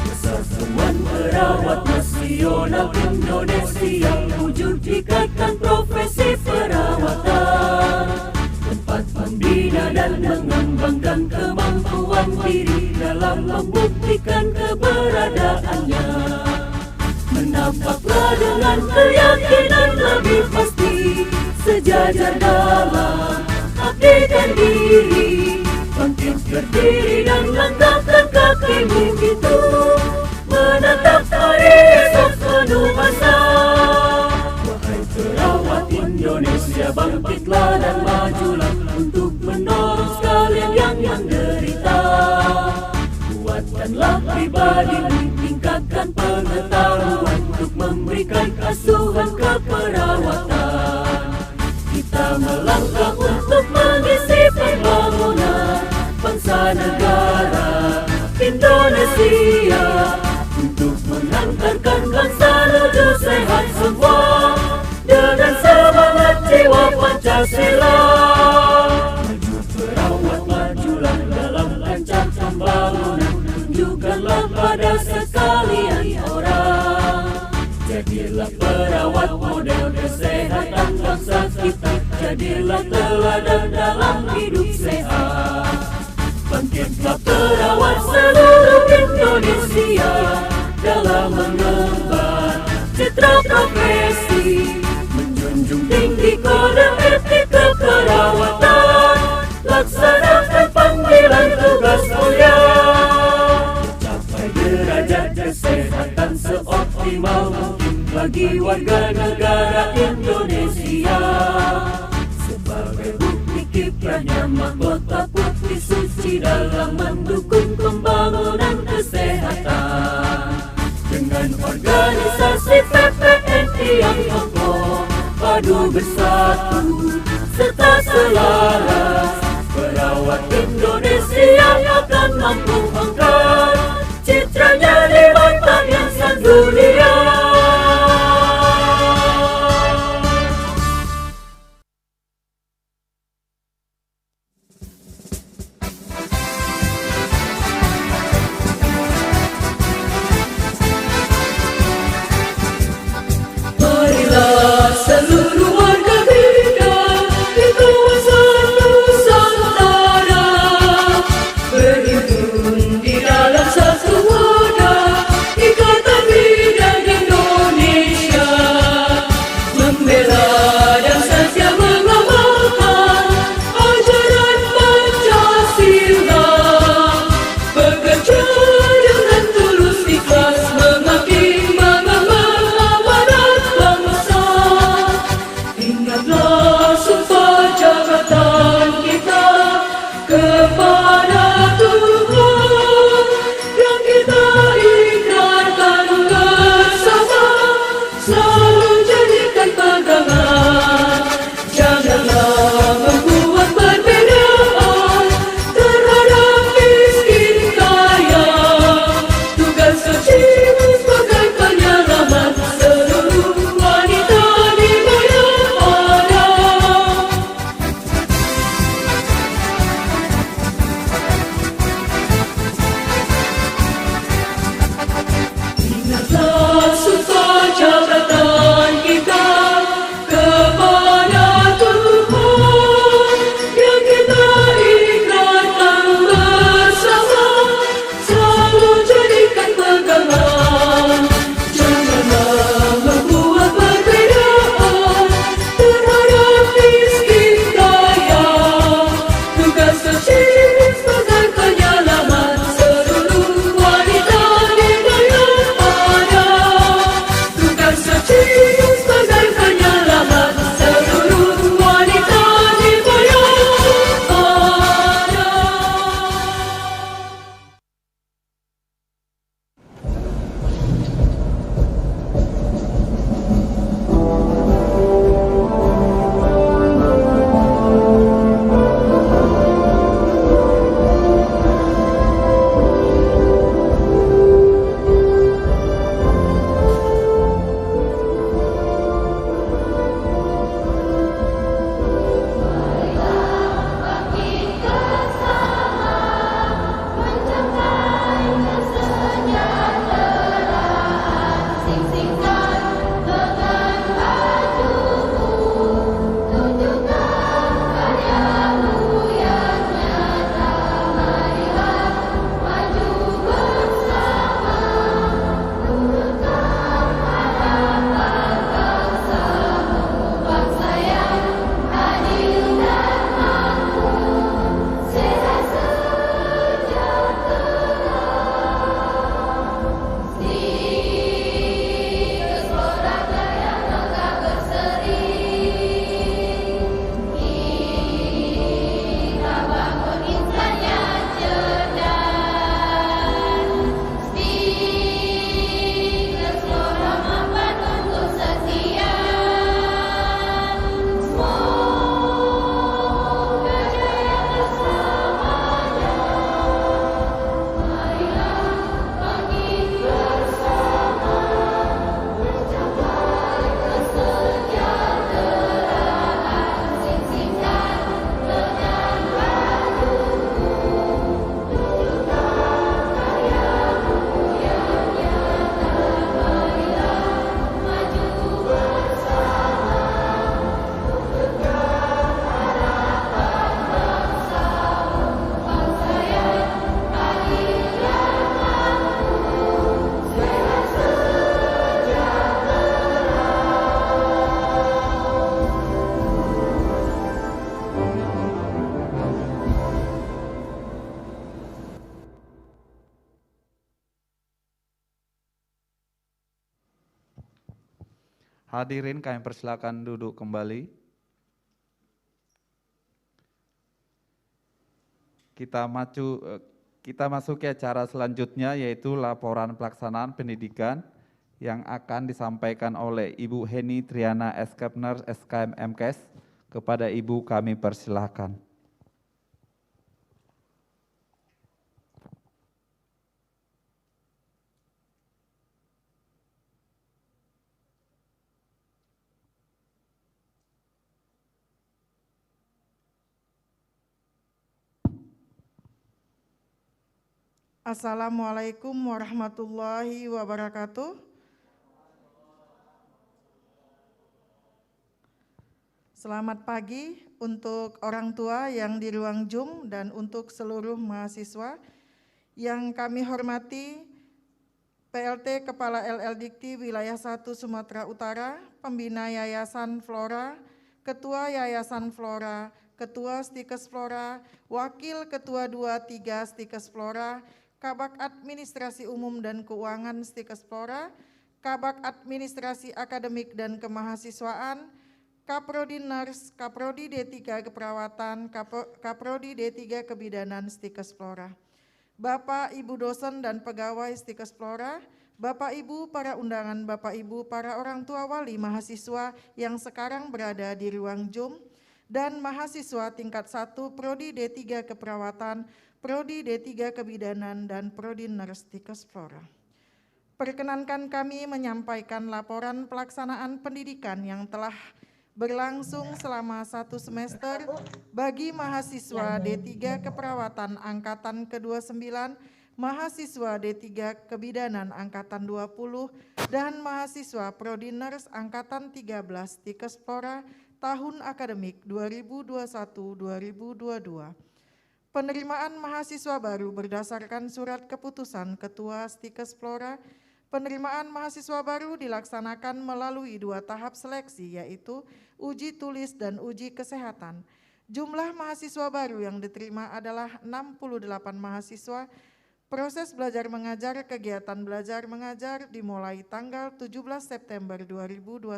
Persatuan Perawat Nasional Indonesia wujud ikatan profesi perawatan, tempat membina dan mengembangkan kemampuan diri dalam membuktikan keberadaannya. Menampaklah dengan keyakinan lebih pasti, sejajar dalam abdikan diri, bangkit berdiri dan langkahkan kakimu itu, menatap hari esok penuh asa. Wahai perawat Indonesia, bangkitlah dan majulah untuk menolong sekalian yang menderita. Kuatkanlah pribadimu, tingkatkan pengetahuan untuk memberikan asuhan keperawatan. Kita melangkah untuk mengisi pembangunan bangsa negara Indonesia, untuk mengantarkan bangsa menuju sehat semua dengan semangat jiwa Pancasila. Maju perawat, majulah dalam kancah pembangunan, tunjukkanlah pada sekalian orang. Jadilah perawat model kesehatan bangsa kita, jadilah teladan dalam hidup sehat. Bangkitlah perawat seluruh Indonesia dalam mengemban citra profesi, menjunjung tinggi kode etik keperawatan, laksanakan panggilan tugas mulia, capai derajat kesehatan seoptimal mungkin bagi warga negara Indonesia. Sebagai bukti kiprahnya mahkota putih suci dalam mendukung pembangunan kesehatan, dengan organisasi PPNI yang kokoh, padu bersatu serta selaras, perawat Indonesia akan mampu angkat citranya di mata insan dunia. Marilah seluruh warga bidan di kawasan Nusantara berhimpun di dalam satu wadah Ikatan Bidan Indonesia, membela dan setia mengamalkan ajaran Pancasila, bekerja dengan tulus ikhlas mengabdi mengemban amanat bangsa. Ingatlah sumpah jabatan kita kepada Tuhan yang kita ikatkan bersama, selalu jadikan pegangan. Janganlah membuat perbedaan terhadap miskin kaya. Tugas sucimu sebagai penyelamat seluruh wanita di banyak ada. Hadirin kami persilakan duduk kembali. Kita masuki acara selanjutnya, yaitu laporan pelaksanaan pendidikan yang akan disampaikan oleh Ibu Heni Triana Eskepner SKM MKes. Kepada Ibu kami persilahkan. Assalamualaikum warahmatullahi wabarakatuh. Selamat pagi untuk orang tua yang di ruang Zoom dan untuk seluruh mahasiswa yang kami hormati, PLT Kepala LL Dikti Wilayah 1 Sumatera Utara, Pembina Yayasan Flora, Ketua Yayasan Flora, Ketua Stikes Flora, Wakil Ketua 2-3 Stikes Flora, Kabak Administrasi Umum dan Keuangan Stikes Flora, Kabak Administrasi Akademik dan Kemahasiswaan, Kaprodi Nurs, Kaprodi D3 Keperawatan, Kaprodi D3 Kebidanan Stikes Flora. Bapak, Ibu dosen dan pegawai Stikes Flora, Bapak Ibu para undangan, Bapak Ibu para orang tua wali mahasiswa yang sekarang berada di ruang Zoom, dan mahasiswa tingkat 1 Prodi D3 Keperawatan, Prodi D3 Kebidanan, dan Prodi Nurs Stikes Flora. Perkenankan kami menyampaikan laporan pelaksanaan pendidikan yang telah berlangsung selama 1 semester bagi mahasiswa D3 Keperawatan Angkatan ke-29, mahasiswa D3 Kebidanan Angkatan 20, dan mahasiswa Prodi Nurs Angkatan 13 Stikes Flora tahun akademik 2021-2022. Penerimaan mahasiswa baru berdasarkan surat keputusan Ketua Stikes Flora. Penerimaan mahasiswa baru dilaksanakan melalui 2 tahap seleksi, yaitu uji tulis dan uji kesehatan. Jumlah mahasiswa baru yang diterima adalah 68 mahasiswa. Proses belajar mengajar, kegiatan belajar mengajar dimulai tanggal 17 September 2021.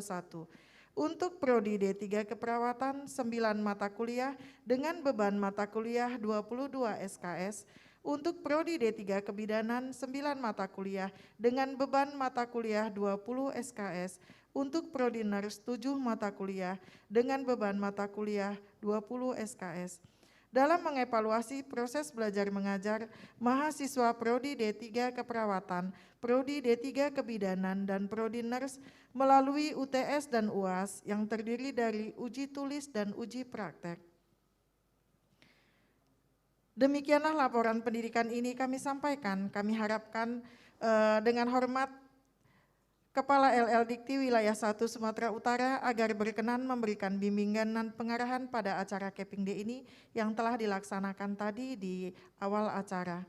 Untuk Prodi D3 Keperawatan 9 mata kuliah dengan beban mata kuliah 22 SKS. Untuk Prodi D3 Kebidanan 9 mata kuliah dengan beban mata kuliah 20 SKS. Untuk Prodi Nurs 7 mata kuliah dengan beban mata kuliah 20 SKS. Dalam mengevaluasi proses belajar mengajar, mahasiswa Prodi D3 Keperawatan, Prodi D3 Kebidanan, dan Prodi Nurs melalui UTS dan UAS yang terdiri dari uji tulis dan uji praktek. Demikianlah laporan pendidikan ini kami sampaikan. Kami harapkan dengan hormat Kepala LL Dikti Wilayah 1 Sumatera Utara agar berkenan memberikan bimbingan dan pengarahan pada acara Keping D ini yang telah dilaksanakan tadi di awal acara.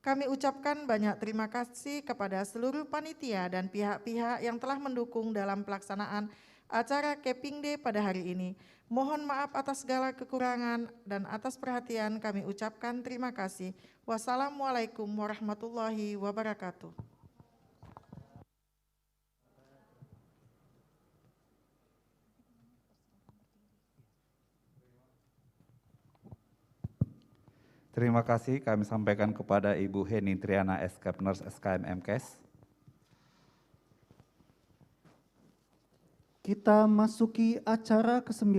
Kami ucapkan banyak terima kasih kepada seluruh panitia dan pihak-pihak yang telah mendukung dalam pelaksanaan acara Keping D pada hari ini. Mohon maaf atas segala kekurangan dan atas perhatian kami ucapkan terima kasih. Wassalamualaikum warahmatullahi wabarakatuh. Terima kasih kami sampaikan kepada Ibu Heni Triana Eskepner SKM MKes. Kita masuki acara ke-9,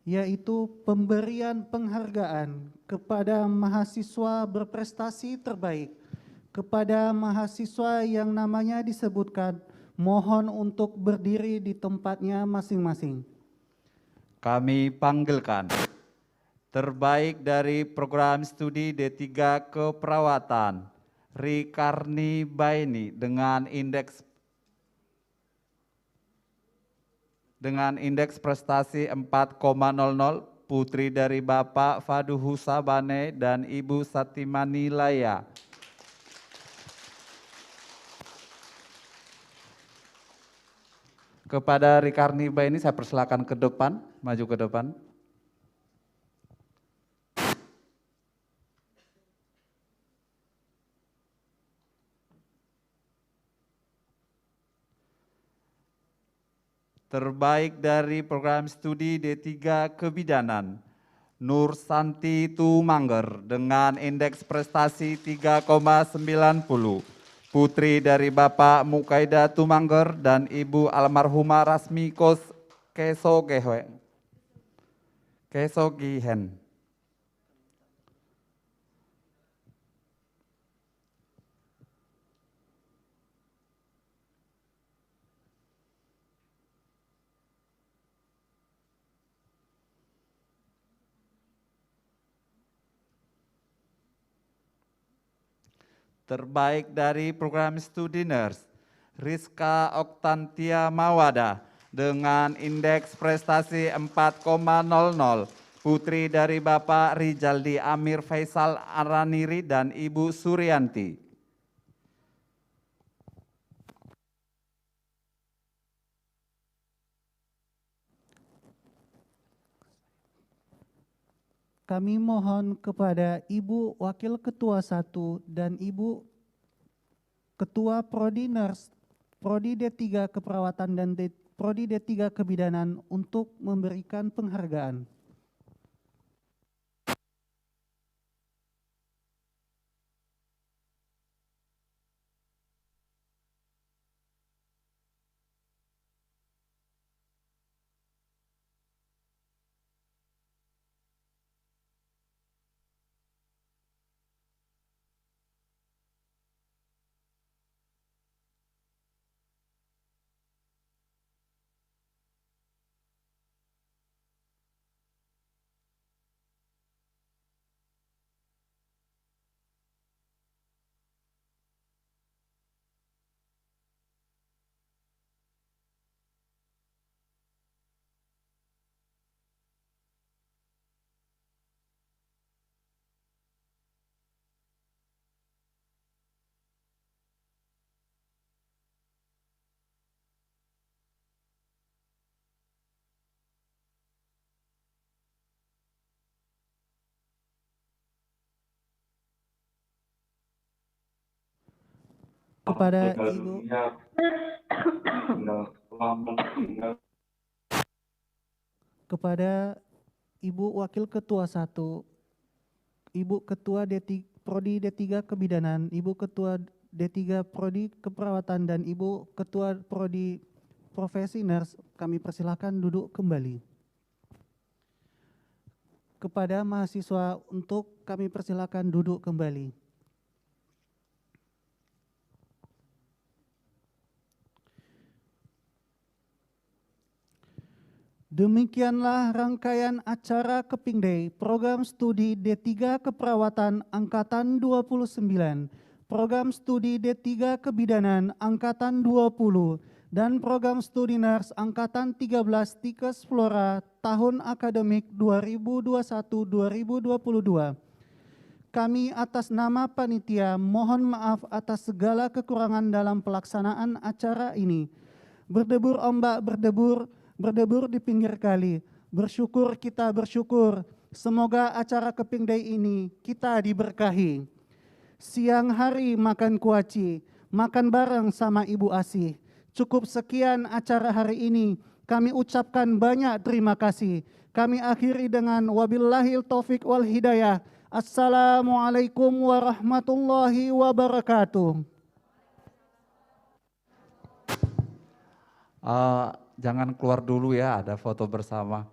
yaitu pemberian penghargaan kepada mahasiswa berprestasi terbaik. Kepada mahasiswa yang namanya disebutkan, mohon untuk berdiri di tempatnya masing-masing. Kami panggilkan terbaik dari program studi D3 Keperawatan, Rikarni Baini dengan indeks prestasi 4,00, putri dari Bapak Faduhu Sabane dan Ibu Satimani Laya. Kepada Rikarni Baini saya persilakan ke depan, maju ke depan. Terbaik dari program studi D3 Kebidanan, Nur Santi Tumangger dengan indeks prestasi 3,90. Putri dari Bapak Mukaida Tumangger dan Ibu almarhumah Rasmi Kesogihen. Terbaik dari program studi nurse, Rizka Oktantia Mawada dengan indeks prestasi 4,00. Putri dari Bapak Rijaldi Amir Faisal Araniri dan Ibu Suryanti. Kami mohon kepada Ibu Wakil Ketua 1 dan Ibu Ketua Prodi Nurse, Prodi D3 Keperawatan dan Prodi D3 Kebidanan untuk memberikan penghargaan. Kepada Ibu Wakil Ketua 1, Ibu Ketua Prodi D3 Kebidanan, Ibu Ketua D3 Prodi Keperawatan dan Ibu Ketua Prodi Profesi Nurse, kami persilahkan duduk kembali. Kepada mahasiswa untuk kami persilahkan duduk kembali. Demikianlah rangkaian acara Keping Day Program Studi D3 Keperawatan Angkatan 29, Program Studi D3 Kebidanan Angkatan 20, dan Program Studi Nurse Angkatan 13 Tikes Flora tahun akademik 2021-2022. Kami atas nama panitia mohon maaf atas segala kekurangan dalam pelaksanaan acara ini. Berdebur ombak berdebur di pinggir kali. Bersyukur kita bersyukur. Semoga acara Keping Day ini kita diberkahi. Siang hari makan kuaci, makan bareng sama Ibu Asih. Cukup sekian acara hari ini. Kami ucapkan banyak terima kasih. Kami akhiri dengan wabillahil taufik wal hidayah. Assalamualaikum warahmatullahi wabarakatuh. Jangan keluar dulu ya, ada foto bersama.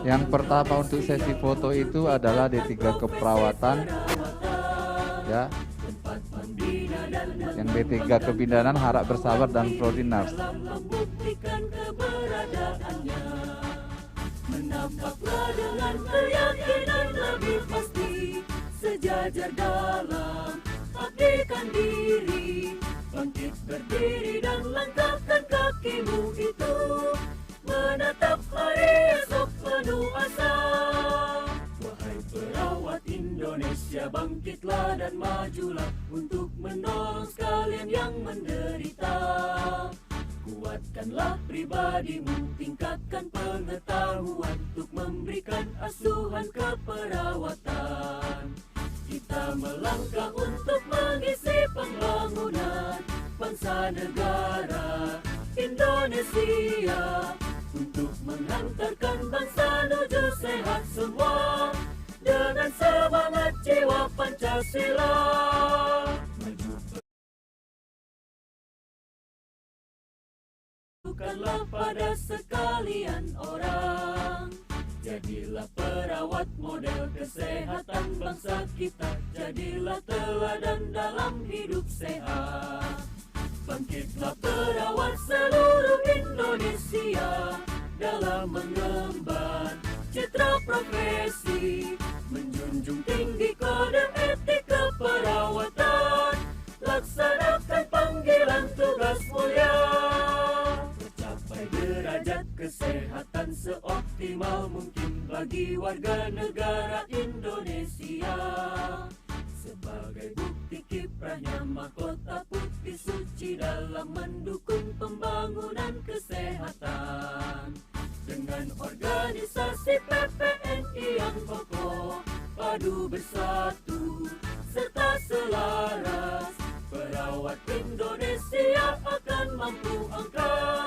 Yang pertama untuk sesi foto itu adalah D3 Keperawatan, ya. Yang D3 Kebidanan Harap Bersabar dan Prodi Nurse. Menampaklah dengan keyakinan lebih pasti, sejajar dalam abdikan diri, bangkit berdiri dan langkahkan kakimu itu, menatap hari esok penuh asa. Wahai perawat Indonesia, bangkitlah dan majulah untuk menolong sekalian yang menderita. pribadimu, tingkatkan pengetahuan untuk memberikan asuhan keperawatan. Kita melangkah untuk mengisi pembangunan bangsa negara Indonesia, untuk menghantarkan bangsa menuju sehat semua dengan semangat jiwa Pancasila. Bukanlah pada sekalian orang, jadilah perawat model kesehatan bangsa kita, jadilah teladan dalam hidup sehat. Bangkitlah perawat seluruh Indonesia dalam mengemban citra profesi, menjunjung tinggi kode etik keperawatan, laksanakan panggilan tugas mulia, mencapai derajat kesehatan seoptimal mungkin bagi warga negara Indonesia. Sebagai bukti kiprahnya mahkota putih suci dalam mendukung pembangunan kesehatan. Dengan organisasi PPNI yang kokoh, padu bersatu, serta selaras, perawat Indonesia akan mampu angkat